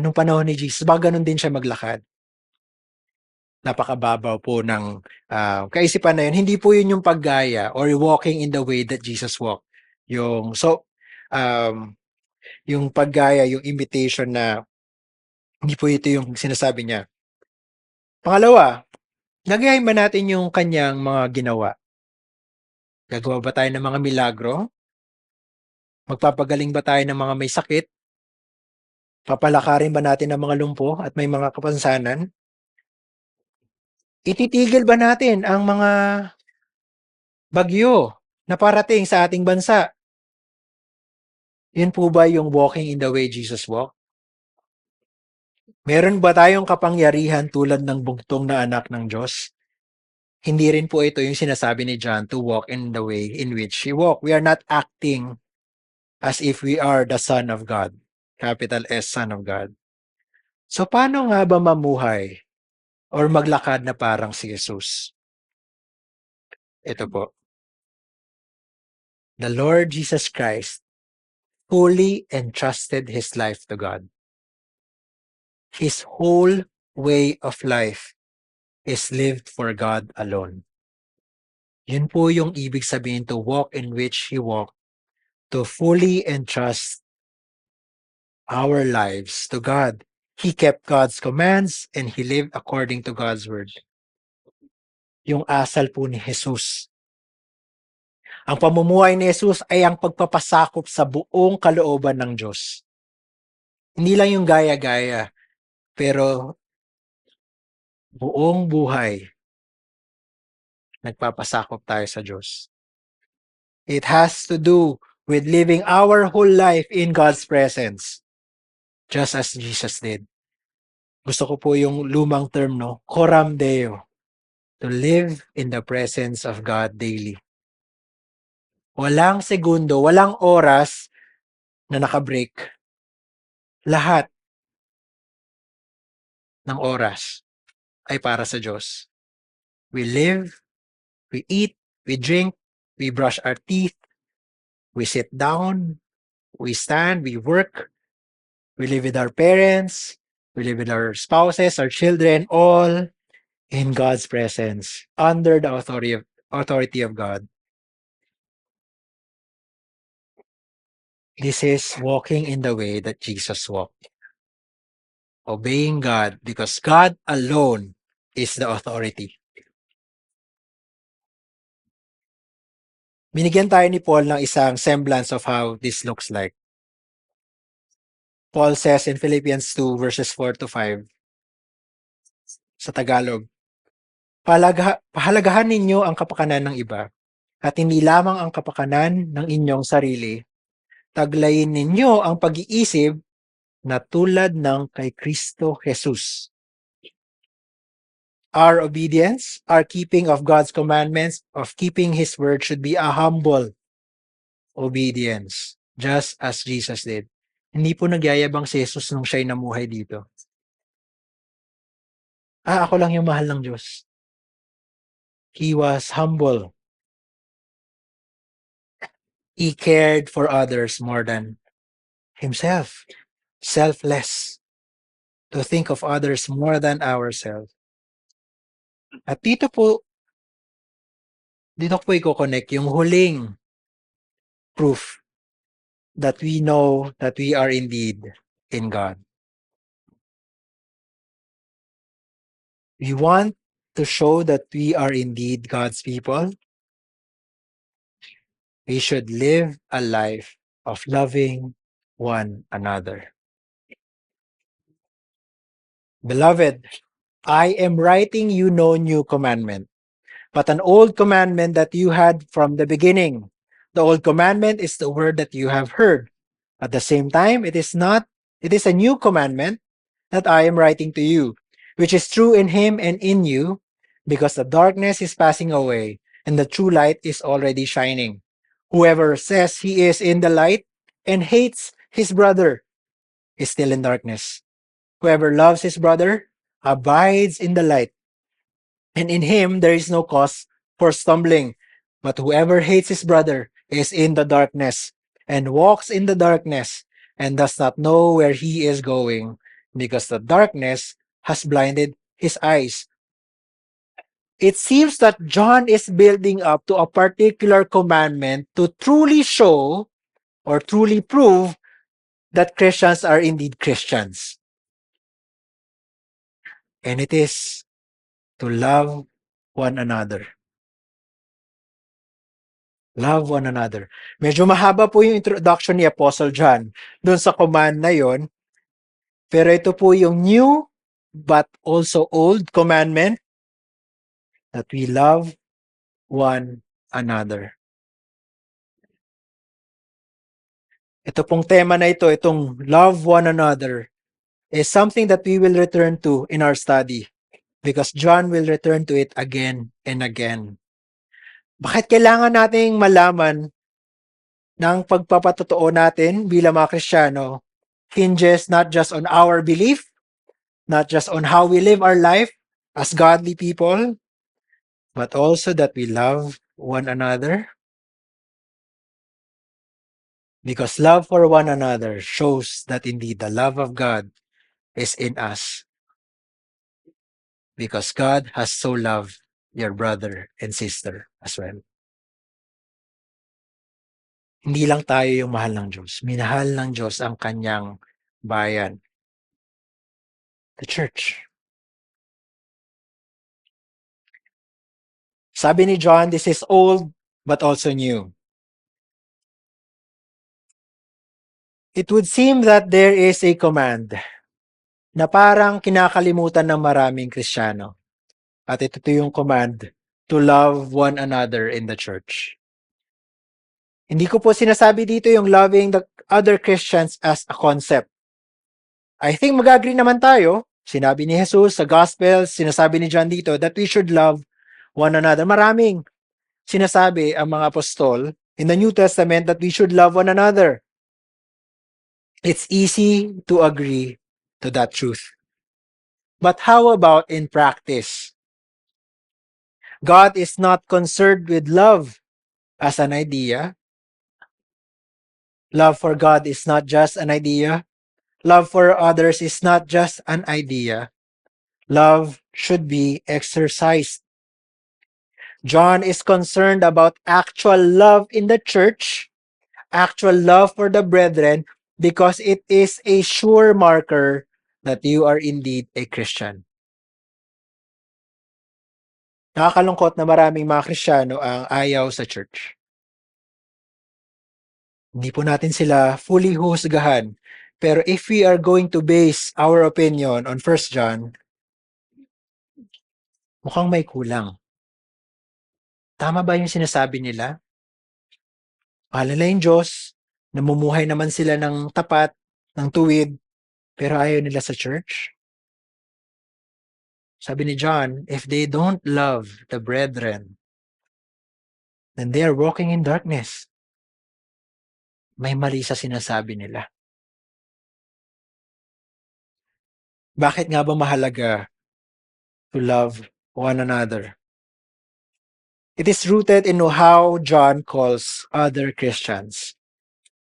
Speaker 1: nung panahon ni Jesus? Ba ganun din siya maglakad? Napakababaw po ng kaisipan na yun. Hindi po yun yung paggaya or walking in the way that Jesus walked. Yung paggaya, yung imitation na hindi po ito yung sinasabi niya. Pangalawa, gagayahin ba natin yung kanyang mga ginawa? Gagawa ba tayo ng mga milagro? Magpapagaling ba tayo ng mga may sakit? Papalakarin ba natin ang mga lumpo at may mga kapansanan? Ititigil ba natin ang mga bagyo na parating sa ating bansa? Yun po ba yung walking in the way Jesus walked? Meron ba tayong kapangyarihan tulad ng bugtong na anak ng Diyos? Hindi rin po ito yung sinasabi ni John to walk in the way in which he walked. We are not acting as if we are the Son of God. Capital S, Son of God. So paano nga ba mamuhay or maglakad na parang si Jesus? Ito po. The Lord Jesus Christ fully entrusted his life to God. His whole way of life is lived for God alone. Yun po yung ibig sabihin to walk in which he walked, to fully entrust our lives to God. He kept God's commands and he lived according to God's word. Yung asal po ni Jesus. Ang pamumuhay ni Jesus ay ang pagpapasakop sa buong kalooban ng Diyos. Hindi lang yung gaya-gaya, pero buong buhay nagpapasakop tayo sa Diyos. It has to do with living our whole life in God's presence, just as Jesus did. Gusto ko po yung lumang term, no? Coram Deo, to live in the presence of God daily. Walang segundo, walang oras na nakabreak. Lahat ng oras ay para sa Diyos. We live, we eat, we drink, we brush our teeth, we sit down, we stand, we work, we live with our parents, we live with our spouses, our children, all in God's presence, under the authority of God. This is walking in the way that Jesus walked. Obeying God because God alone is the authority. Binigyan tayo ni Paul ng isang semblance of how this looks like. Paul says in Philippians 2 verses 4 to 5 sa Tagalog, pahalagahan ninyo ang kapakanan ng iba at hindi lamang ang kapakanan ng inyong sarili. Taglayin ninyo ang pag-iisip na tulad ng kay Kristo Jesus. Our obedience, our keeping of God's commandments, of keeping His word should be a humble obedience, just as Jesus did. Hindi po nagyayabang si Jesus nung siya'y namuhay dito. Ako lang yung mahal ng Diyos. He was humble. He cared for others more than himself. Selfless. To think of others more than ourselves. At dito ko i-connect yung huling proof that we know that we are indeed in God. We want to show that we are indeed God's people. We should live a life of loving one another. Beloved, I am writing you no new commandment, but an old commandment that you had from the beginning. The old commandment is the word that you have heard. At the same time, it is a new commandment that I am writing to you, which is true in him and in you, because the darkness is passing away and the true light is already shining. Whoever says he is in the light and hates his brother is still in darkness. Whoever loves his brother abides in the light, and in him there is no cause for stumbling. But whoever hates his brother is in the darkness and walks in the darkness and does not know where he is going, because the darkness has blinded his eyes. It seems that John is building up to a particular commandment to truly show or truly prove that Christians are indeed Christians. And it is to love one another. Love one another. Medyo mahaba po yung introduction ni Apostle John doon sa command na yon. Pero ito po yung new but also old commandment that we love one another. Ito pong tema na ito, itong love one another, is something that we will return to in our study because John will return to it again and again. Bakit kailangan nating malaman ng pagpapatotoo natin bilang mga Kristiyano hinges not just on our belief, not just on how we live our life as godly people, but also that we love one another? Because love for one another shows that indeed the love of God is in us. Because God has so loved your brother and sister as well. Hindi lang tayo yung mahal ng Diyos. Minahal ng Diyos ang kanyang bayan. The church. Sabi ni John, this is old but also new. It would seem that there is a command na parang kinakalimutan ng maraming Kristiyano. At ito yung command to love one another in the church. Hindi ko po sinasabi dito yung loving the other Christians as a concept. I think mag-agree naman tayo. Sinabi ni Jesus sa Gospels, sinasabi ni John dito that we should love one another. Maraming sinasabi ang mga apostol in the New Testament that we should love one another. It's easy to agree to that truth. But how about in practice? God is not concerned with love as an idea. Love for God is not just an idea. Love for others is not just an idea. Love should be exercised. John is concerned about actual love in the church, actual love for the brethren, because it is a sure marker that you are indeed a Christian. Nakakalungkot na maraming mga Kristiyano ang ayaw sa church. Hindi po natin sila fully husgahan. Pero if we are going to base our opinion on 1 John, mukhang may kulang. Tama ba yung sinasabi nila? Mahal nila yung Diyos, namumuhay naman sila ng tapat, ng tuwid, pero ayaw nila sa church? Sabi ni John, if they don't love the brethren, then they are walking in darkness. May mali sa sinasabi nila. Bakit nga ba mahalaga to love one another? It is rooted in how John calls other Christians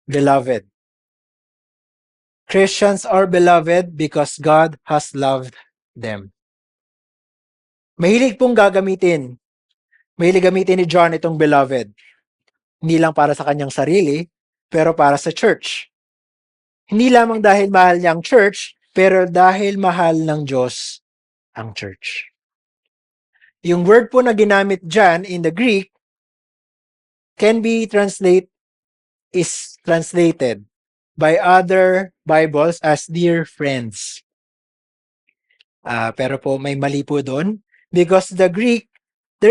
Speaker 1: beloved. Christians are beloved because God has loved them. Mahilig gamitin ni John itong beloved. Hindi lang para sa kanyang sarili, pero para sa church. Hindi lamang dahil mahal niya ang church, pero dahil mahal ng Diyos ang church. Yung word po na ginamit dyan in the Greek is translated by other Bibles as dear friends. Pero po may mali po doon because there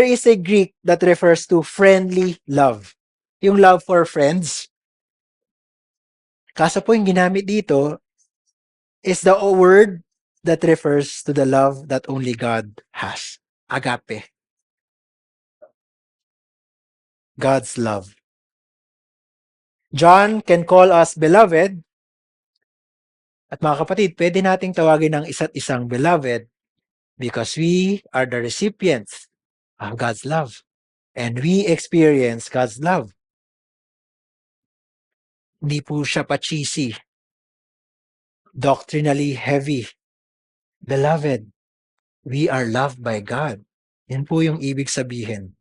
Speaker 1: is a Greek that refers to friendly love. Yung love for friends. Kaso po yung ginamit dito is the word that refers to the love that only God has. Agape. God's love. John can call us beloved. At mga kapatid, pwede nating tawagin ng isa't isang beloved because we are the recipients of God's love. And we experience God's love. Hindi po siya pa-cheesy. Doctrinally heavy. Beloved, we are loved by God. Yan po yung ibig sabihin.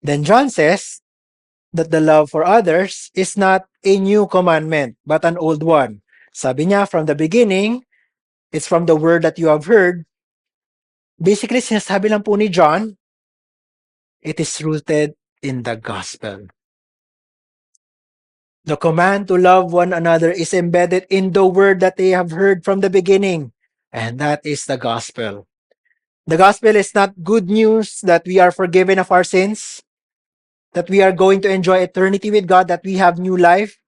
Speaker 1: Then John says that the love for others is not a new commandment, but an old one. Sabi niya, from the beginning, it's from the word that you have heard. Basically, sinasabi lang po ni John, it is rooted in the gospel. The command to love one another is embedded in the word that they have heard from the beginning, and that is the gospel. The gospel is not good news that we are forgiven of our sins, that we are going to enjoy eternity with God, that we have new life.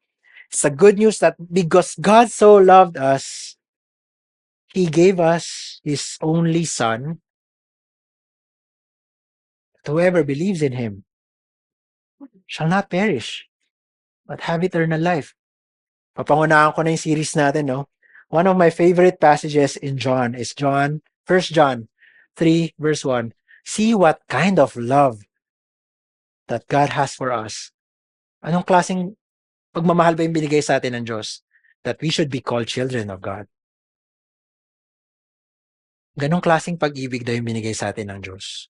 Speaker 1: It's the good news that because God so loved us, He gave us His only Son. Whoever believes in Him shall not perish, but have eternal life. Papangunahan ko na yung series natin, no? One of my favorite passages in John is First John 3 verse 1. See what kind of love that God has for us. Anong klaseng pagmamahal ba yung binigay sa atin ng Diyos? That we should be called children of God. Ganong klaseng pag-ibig daw yung binigay sa atin ng Diyos.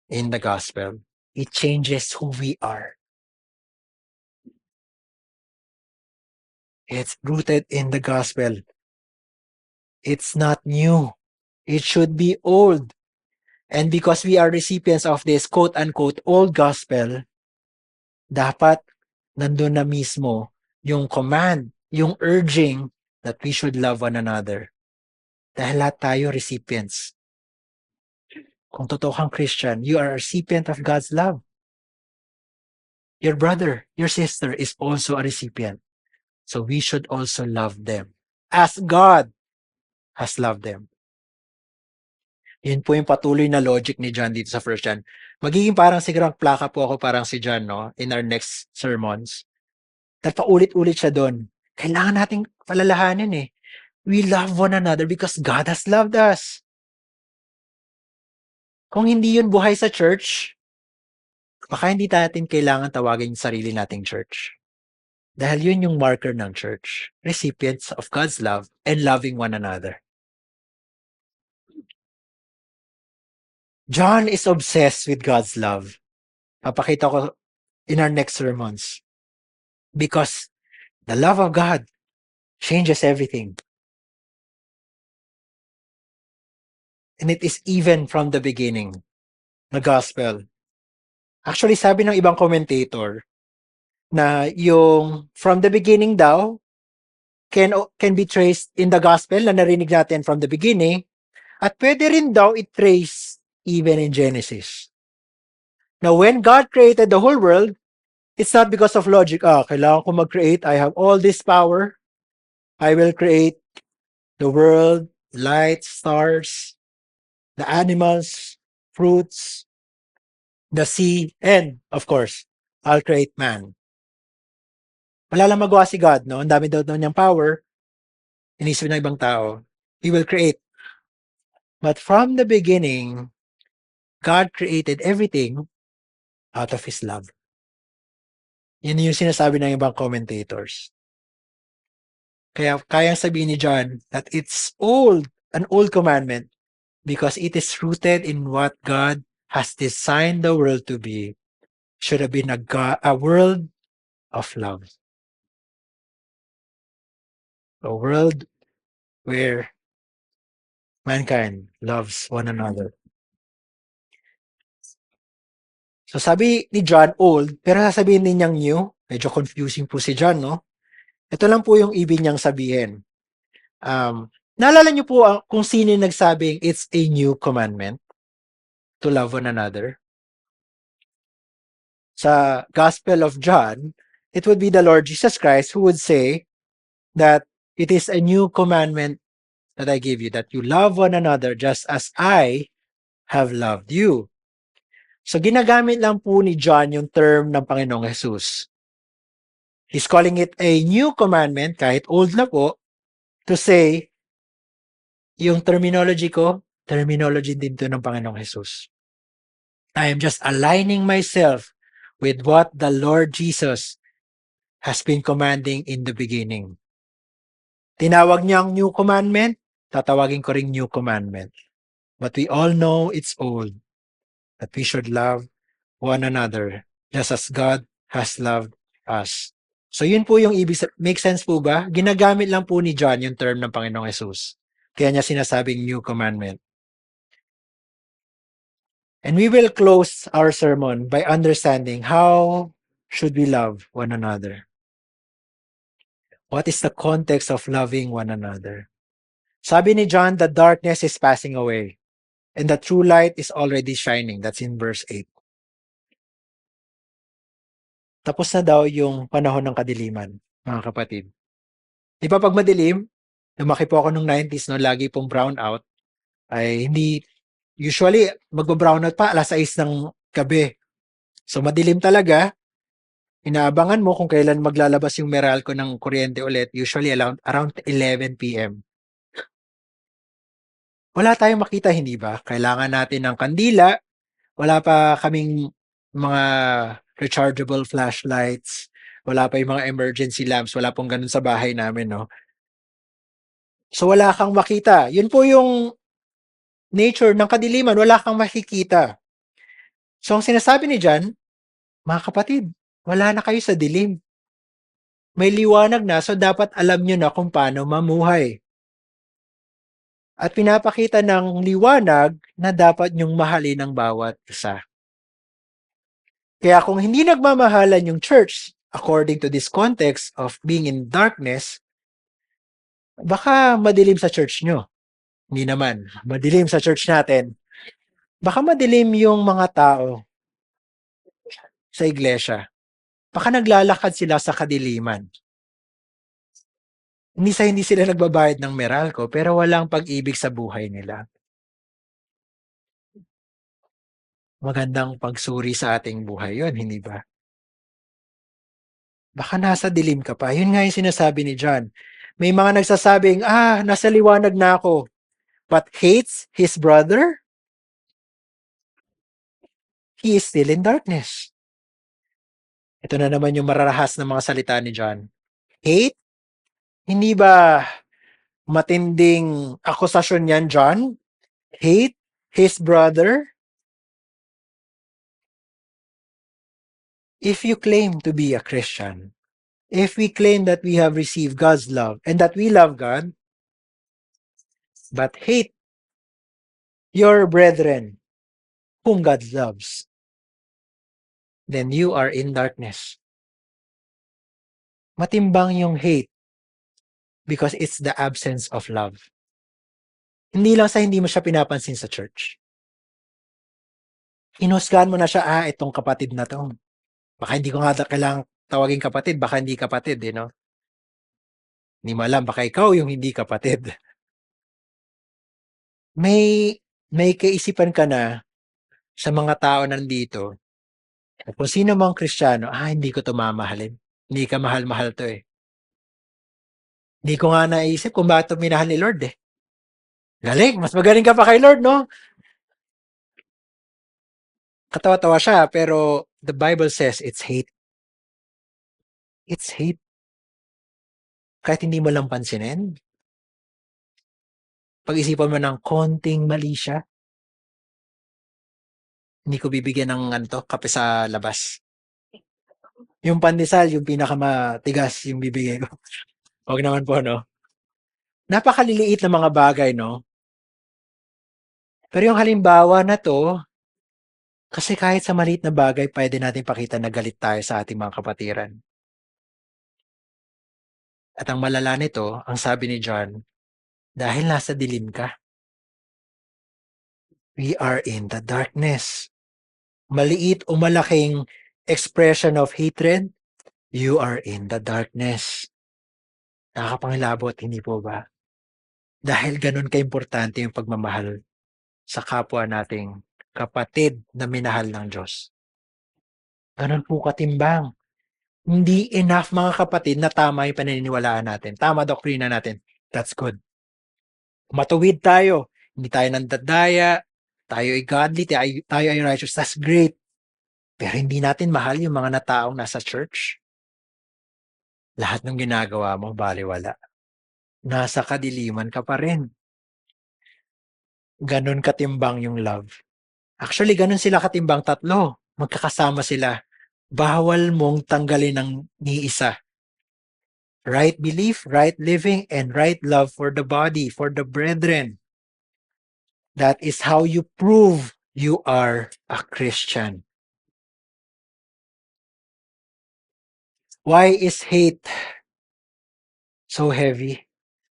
Speaker 1: In the gospel, it changes who we are. It's rooted in the gospel. It's not new. It should be old. And because we are recipients of this quote-unquote old gospel, dapat nandun na mismo yung command, yung urging that we should love one another. Dahil lahat tayo recipients. Kung totoo kang Christian, you are a recipient of God's love. Your brother, your sister is also a recipient. So we should also love them as God has loved them. Yun po yung patuloy na logic ni John dito sa First John. Magiging parang sigurang plaka po ako parang si John, no? In our next sermons. Dahil paulit-ulit siya doon. Kailangan nating palalahanin eh. We love one another because God has loved us. Kung hindi yun buhay sa church, baka hindi natin kailangan tawagin yung sarili nating church. Dahil yun yung marker ng church. Recipients of God's love and loving one another. John is obsessed with God's love. Papakita ko in our next sermons. Because the love of God changes everything. And it is even from the beginning, the gospel. Actually, sabi ng ibang commentator na yung from the beginning daw can be traced in the gospel na narinig natin from the beginning at pwede rin daw i-trace even in Genesis. Now, when God created the whole world, it's not because of logic. Kailangan ko mag-create. I have all this power. I will create the world, light, stars, the animals, fruits, the sea, and, of course, I'll create man. Wala lang magawa si God, no? Ang dami daw niyang power. Inisip ng ibang tao. He will create. But from the beginning, God created everything out of His love. Yan yung sinasabi ng ibang commentators. Kaya kayang sabihin ni John that it's an old commandment because it is rooted in what God has designed the world to be. Should have been a world of love. A world where mankind loves one another. So sabi ni John, old, pero sasabihin din niyang new. Medyo confusing po si John, no? Ito lang po yung ibig niyang sabihin. Naalala niyo po kung sino yung nagsabing it's a new commandment to love one another? Sa Gospel of John, it would be the Lord Jesus Christ who would say that it is a new commandment that I give you, that you love one another just as I have loved you. So ginagamit lang po ni John yung term ng Panginoong Jesus. He's calling it a new commandment, kahit old na po, to say, yung terminology ko, terminology din to ng Panginoong Jesus. I am just aligning myself with what the Lord Jesus has been commanding in the beginning. Tinawag niyang new commandment, tatawagin ko ring new commandment. But we all know it's old, that we should love one another just as God has loved us. So yun po yung ibig sabihin. Make sense po ba? Ginagamit lang po ni John yung term ng Panginoong Jesus. Kaya niya sinasabing new commandment. And we will close our sermon by understanding how should we love one another. What is the context of loving one another? Sabi ni John, the darkness is passing away and the true light is already shining. That's in verse 8. Tapos na daw yung panahon ng kadiliman. mga kapatid. Di ba pag madilim, lumaki po ako nung 90s, no, lagi pong brown out, ay hindi, usually, magbo-brown out pa alas 6 ng gabi. So, madilim talaga, inaabangan mo kung kailan maglalabas yung Meralco ng kuryente ulit, usually around 11 p.m. Wala tayong makita, hindi ba? Kailangan natin ng kandila, wala pa kaming mga rechargeable flashlights, wala pa yung mga emergency lamps, wala pong ganun sa bahay namin, no? So wala kang makita. Yun po yung nature ng kadiliman, wala kang makikita. So ang sinasabi ni John, mga kapatid, wala na kayo sa dilim. May liwanag na, so dapat alam nyo na kung paano mamuhay. At pinapakita ng liwanag na dapat nyong mahalin ang bawat isa. Kaya kung hindi nagmamahalan yung church, according to this context of being in darkness, baka madilim sa church nyo. Hindi naman. Madilim sa church natin. Baka madilim yung mga tao sa iglesia. Baka naglalakad sila sa kadiliman. Hindi sila nagbabayad ng Meralco, pero walang pag-ibig sa buhay nila. Magandang pagsuri sa ating buhay yun, hindi ba? Baka nasa dilim ka pa. Yun nga yung sinasabi ni John. May mga nagsasabing, nasa liwanag na ako, but hates his brother, he is still in darkness. Ito na naman yung mararahas ng mga salita ni John. Hate? Hindi ba matinding akusasyon yan, John? Hate his brother? If you claim to be a Christian, if we claim that we have received God's love and that we love God, but hate your brethren whom God loves, then you are in darkness. Matimbang yung hate because it's the absence of love. Hindi lang sa hindi mo siya pinapansin sa church. Hinusgahan mo na siya, itong kapatid na to. Baka hindi ko nga kailangang tawagin kapatid, baka hindi kapatid, no? Hindi mo alam, baka ikaw yung hindi kapatid. May kaisipan ka na sa mga tao nandito, kung sino mang Kristiyano, hindi ko to mamahalin. Hindi ka mahal-mahal to eh. Hindi ko nga naisip kung bakit to minahal ni Lord eh. Galing, mas magaling ka pa kay Lord, no? Katawa-tawa siya, pero the Bible says it's hate. It's hate. Kahit hindi mo lang pansinin. Pag-isipan mo ng konting mali siya, hindi ko bibigyan ng kape sa labas. Yung pandesal, yung pinakamatigas yung bibigay ko. Huwag naman po, no? Napakaliliit na mga bagay, no? Pero yung halimbawa na to, kasi kahit sa maliit na bagay, pwede natin pakita na galit tayo sa ating mga kapatiran. At ang malala nito, ang sabi ni John, dahil nasa dilim ka, we are in the darkness. Maliit o malaking expression of hatred, you are in the darkness. Nakakapangilabot, hindi po ba? Dahil ganun kaimportante yung pagmamahal sa kapwa nating kapatid na minahal ng Diyos. Ganun po katimbang. Hindi enough mga kapatid na tama yung paniniwalaan natin. Tama doktrina natin. That's good. Matuwid tayo. Hindi tayo nandadaya. Tayo ay godly. Tayo ay righteous. That's great. Pero hindi natin mahal yung mga nataong nasa church. Lahat ng ginagawa mo, baliwala. Nasa kadiliman ka pa rin. Ganun katimbang yung love. Actually, ganun sila katimbang, tatlo. Magkakasama sila. Bawal mong tanggalin ng ni isa. Right belief, right living, and right love for the body, for the brethren. That is how you prove you are a Christian. Why is hate so heavy?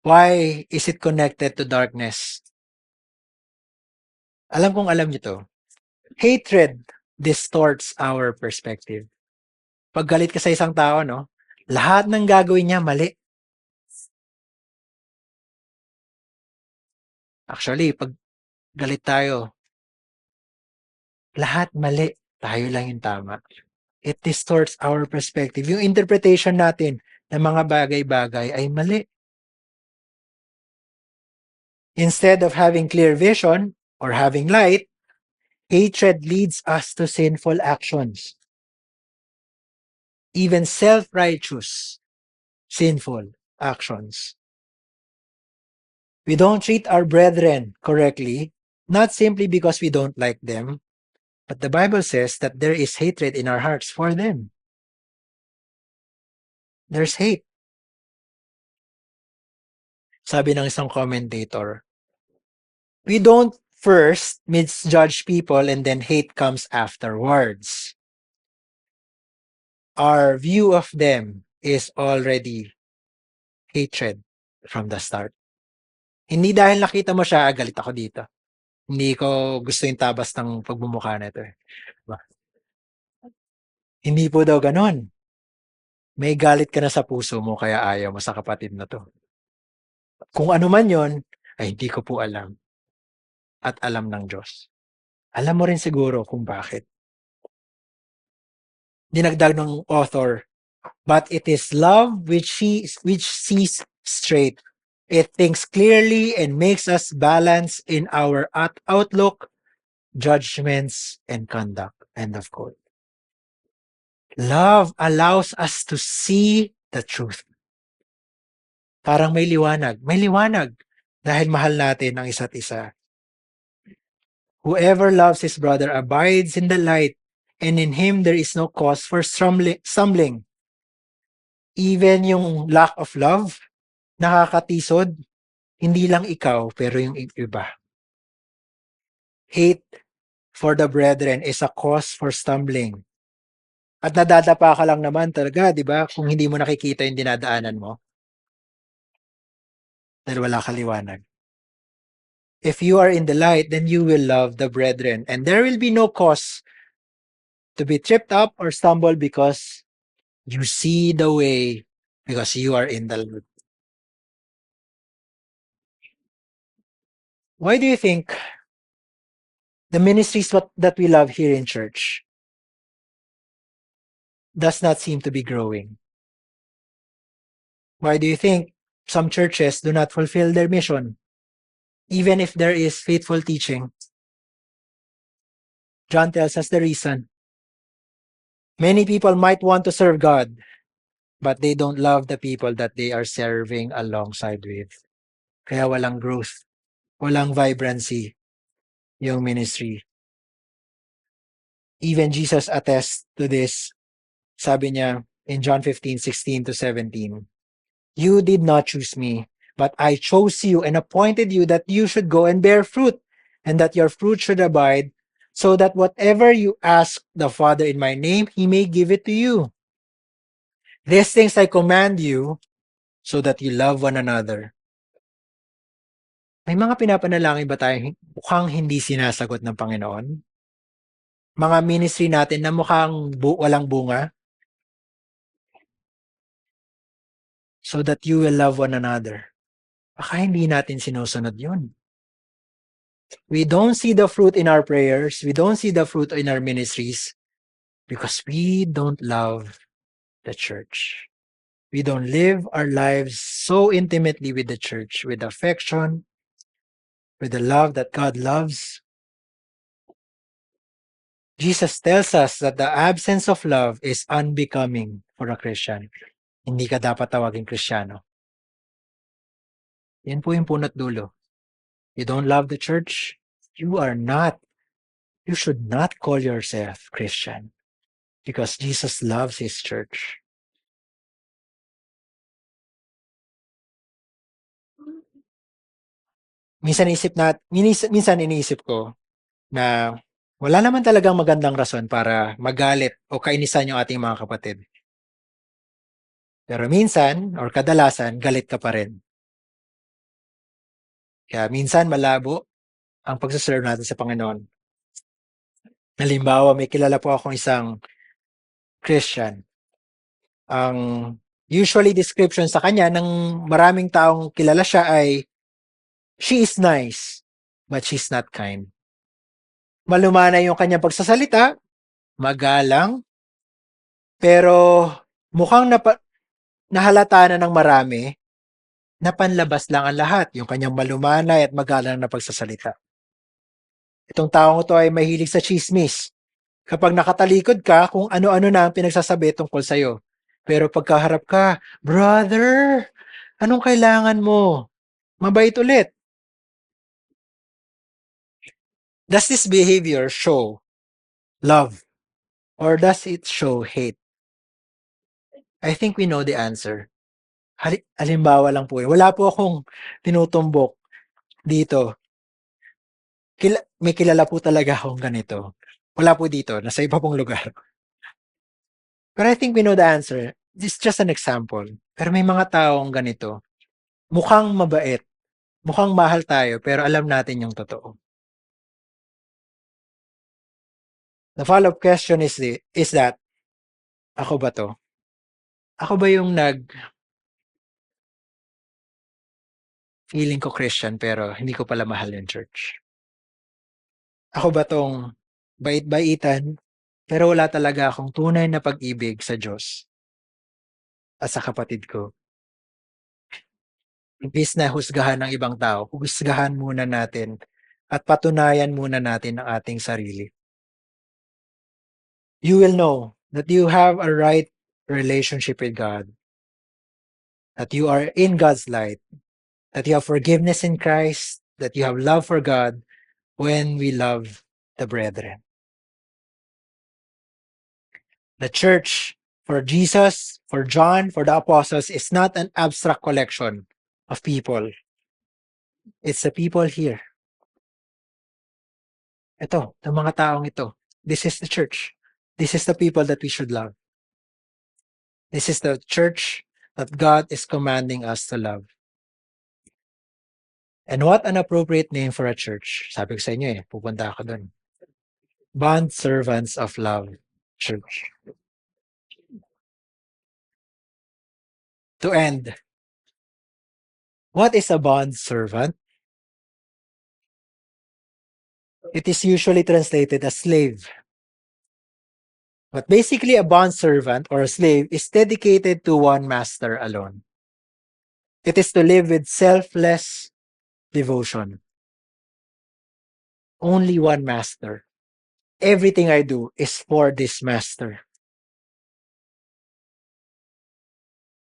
Speaker 1: Why is it connected to darkness? Alam kong alam niyo to. Hatred distorts our perspective. Pag galit ka sa isang tao, no? Lahat ng gagawin niya mali. Actually, pag galit tayo, lahat mali. Tayo lang yung tama. It distorts our perspective. Yung interpretation natin ng mga bagay-bagay ay mali. Instead of having clear vision or having light, hatred leads us to sinful actions. Even self-righteous, sinful actions. We don't treat our brethren correctly, not simply because we don't like them, but the Bible says that there is hatred in our hearts for them. There's hate. Sabi ng isang commentator, we don't first misjudge people and then hate comes afterwards. Our view of them is already hatred from the start. Hindi dahil nakita mo siya, galit ako dito. Hindi ko gusto yung tabas ng pagmumukha nito eh. Diba? Hindi po daw ganon. May galit ka na sa puso mo kaya ayaw mo sa kapatid na to. Kung ano man yon, ay hindi ko po alam. At alam ng Diyos. Alam mo rin siguro kung bakit. Dinagdag ng author, but it is love which sees straight. It thinks clearly and makes us balance in our outlook, judgments, and conduct. End of quote. Love allows us to see the truth. Parang may liwanag. May liwanag dahil mahal natin ang isa't isa. Whoever loves his brother abides in the light, and in him there is no cause for stumbling. Even yung lack of love, nakakatisod, hindi lang ikaw, pero yung iba. Hate for the brethren is a cause for stumbling. At nadadapa ka lang naman talaga, di ba? Kung hindi mo nakikita yung dinadaanan mo. Dahil wala ka liwanag. If you are in the light, then you will love the brethren. And there will be no cause to be tripped up or stumble because you see the way, because you are in the light. Why do you think the ministries that we love here in church does not seem to be growing? Why do you think some churches do not fulfill their mission, even if there is faithful teaching? John tells us the reason. Many people might want to serve God, but they don't love the people that they are serving alongside with. Kaya walang growth, walang vibrancy yung ministry. Even Jesus attests to this. Sabi niya in John 15:16-17, you did not choose me, but I chose you and appointed you that you should go and bear fruit, and that your fruit should abide, so that whatever you ask the Father in my name, He may give it to you. These things I command you, so that you love one another. May mga pinapanalangin ba tayo mukhang hindi sinasagot ng Panginoon? Mga ministry natin na mukhang walang bunga? So that you will love one another. Baka hindi natin sinusunod yun. We don't see the fruit in our prayers. We don't see the fruit in our ministries because we don't love the church. We don't live our lives so intimately with the church, with affection, with the love that God loves. Jesus tells us that the absence of love is unbecoming for a Christian. Hindi ka dapat tawaging Kristiyano. Yan po yung punot dulo. You don't love the church, you should not call yourself Christian because Jesus loves His church. Minsan iniisip ko na wala naman talagang magandang rason para magalit o kainisan yung ating mga kapatid. Pero minsan, or kadalasan, galit ka pa rin. Kaya minsan malabo ang pagsaserve natin sa Panginoon. Halimbawa, may kilala po akong isang Christian. Ang Usually description sa kanya ng maraming taong kilala siya ay, she is nice, but she's not kind. Malumana yung kanyang pagsasalita, magalang, pero mukhang nahalata na ng marami na panlabas lang ang lahat, yung kanyang malumanay at magalang na pagsasalita. Itong taong ito ay mahilig sa chismis. Kapag nakatalikod ka, kung ano-ano na ang pinagsasabi tungkol sa'yo. Pero pagkaharap ka, brother, anong kailangan mo? Mabait ulit. Does this behavior show love? Or does it show hate? I think we know the answer. Halimbawa lang po. Wala po akong tinutumbok dito. May kilala po talaga akong ganito. Wala po dito. Nasa iba pong lugar. But I think we know the answer. This is just an example. Pero may mga taong ganito. Mukhang mabait. Mukhang mahal tayo, pero alam natin yung totoo. The follow-up question is that, ako ba to? Ako ba yung feeling ko Christian pero hindi ko pala mahal yung church? Ako ba tong bait-baitan pero wala talaga akong tunay na pag-ibig sa Diyos at sa kapatid ko? Imbis na husgahan ng ibang tao, husgahan muna natin at patunayan muna natin ang ating sarili. You will know that you have a right relationship with God, that you are in God's light, that you have forgiveness in Christ, that you have love for God when we love the brethren. The church for Jesus, for John, for the apostles is not an abstract collection of people. It's the people here. Ito, the mga taong ito. This is the church. This is the people that we should love. This is the church that God is commanding us to love. And what an appropriate name for a church. Sabi ko sa inyo pupunta ako dun. Bond Servants of Love Church. To end, what is a bond servant? It is usually translated as slave. But basically, a bond servant or a slave is dedicated to one master alone. It is to live with selfless devotion. Only one master. Everything I do is for this master.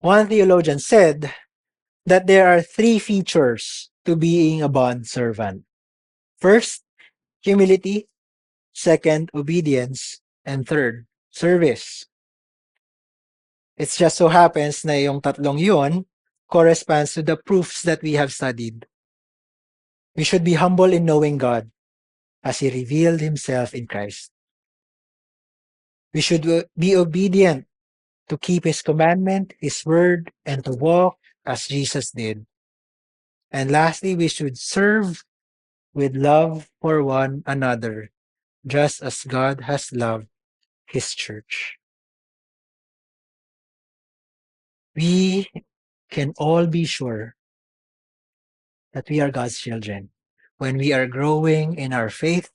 Speaker 1: One theologian said that there are 3 features to being a bond servant. First, humility. Second, obedience. And third, service. It just so happens na yung tatlong yun corresponds to the proofs that we have studied. We should be humble in knowing God as He revealed Himself in Christ. We should be obedient to keep His commandment, His word, and to walk as Jesus did. And lastly, we should serve with love for one another, just as God has loved His church. We can all be sure that we are God's children when we are growing in our faith,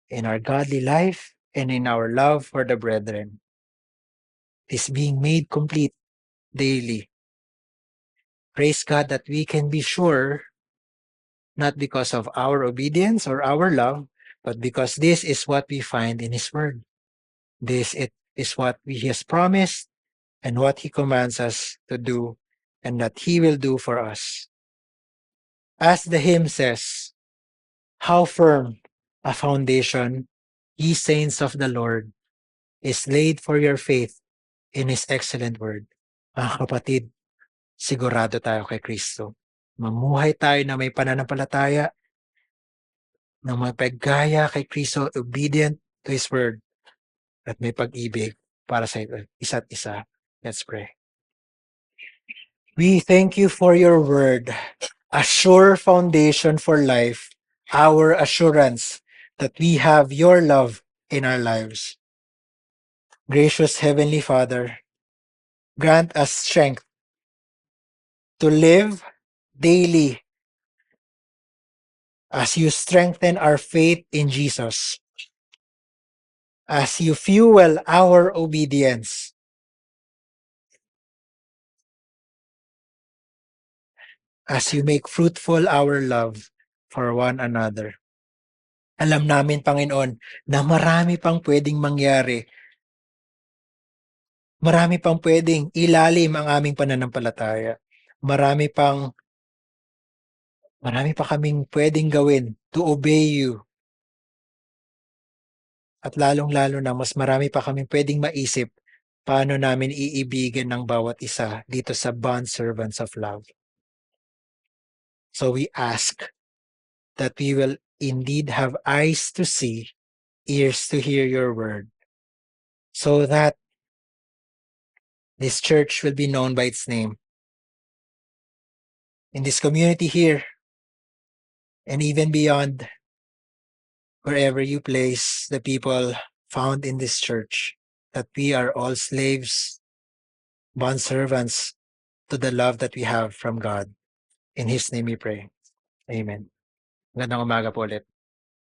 Speaker 1: in our godly life, and in our love for the brethren. It is being made complete daily. Praise God that we can be sure, not because of our obedience or our love, but because this is what we find in His Word. This is what He has promised and what He commands us to do and that He will do for us. As the hymn says, how firm a foundation, ye saints of the Lord, is laid for your faith in His excellent word. Mga kapatid, sigurado tayo kay Kristo. Mamuhay tayo na may pananampalataya, na mapaggaya kay Kristo, obedient to His word, at may pag-ibig para sa isa't isa. Let's pray. We thank You for Your word, a sure foundation for life, our assurance that we have Your love in our lives. Gracious Heavenly Father, grant us strength to live daily as you strengthen our faith in Jesus, as you fuel our obedience, as you make fruitful our love for one another. Alam namin, Panginoon, na marami pang pwedeng mangyari. Marami pang pwedeng ilalim ang aming pananampalataya. Marami pa kaming pwedeng gawin to obey you. At lalong-lalo na mas marami pa kaming pwedeng maisip paano namin iibigin ng bawat isa dito sa bond servants of love. So we ask that we will indeed have eyes to see, ears to hear your word, so that this church will be known by its name. In this community here, and even beyond, wherever you place the people found in this church, that we are all slaves, bondservants to the love that we have from God. In His name we pray. Amen. Magandang umaga po ulit.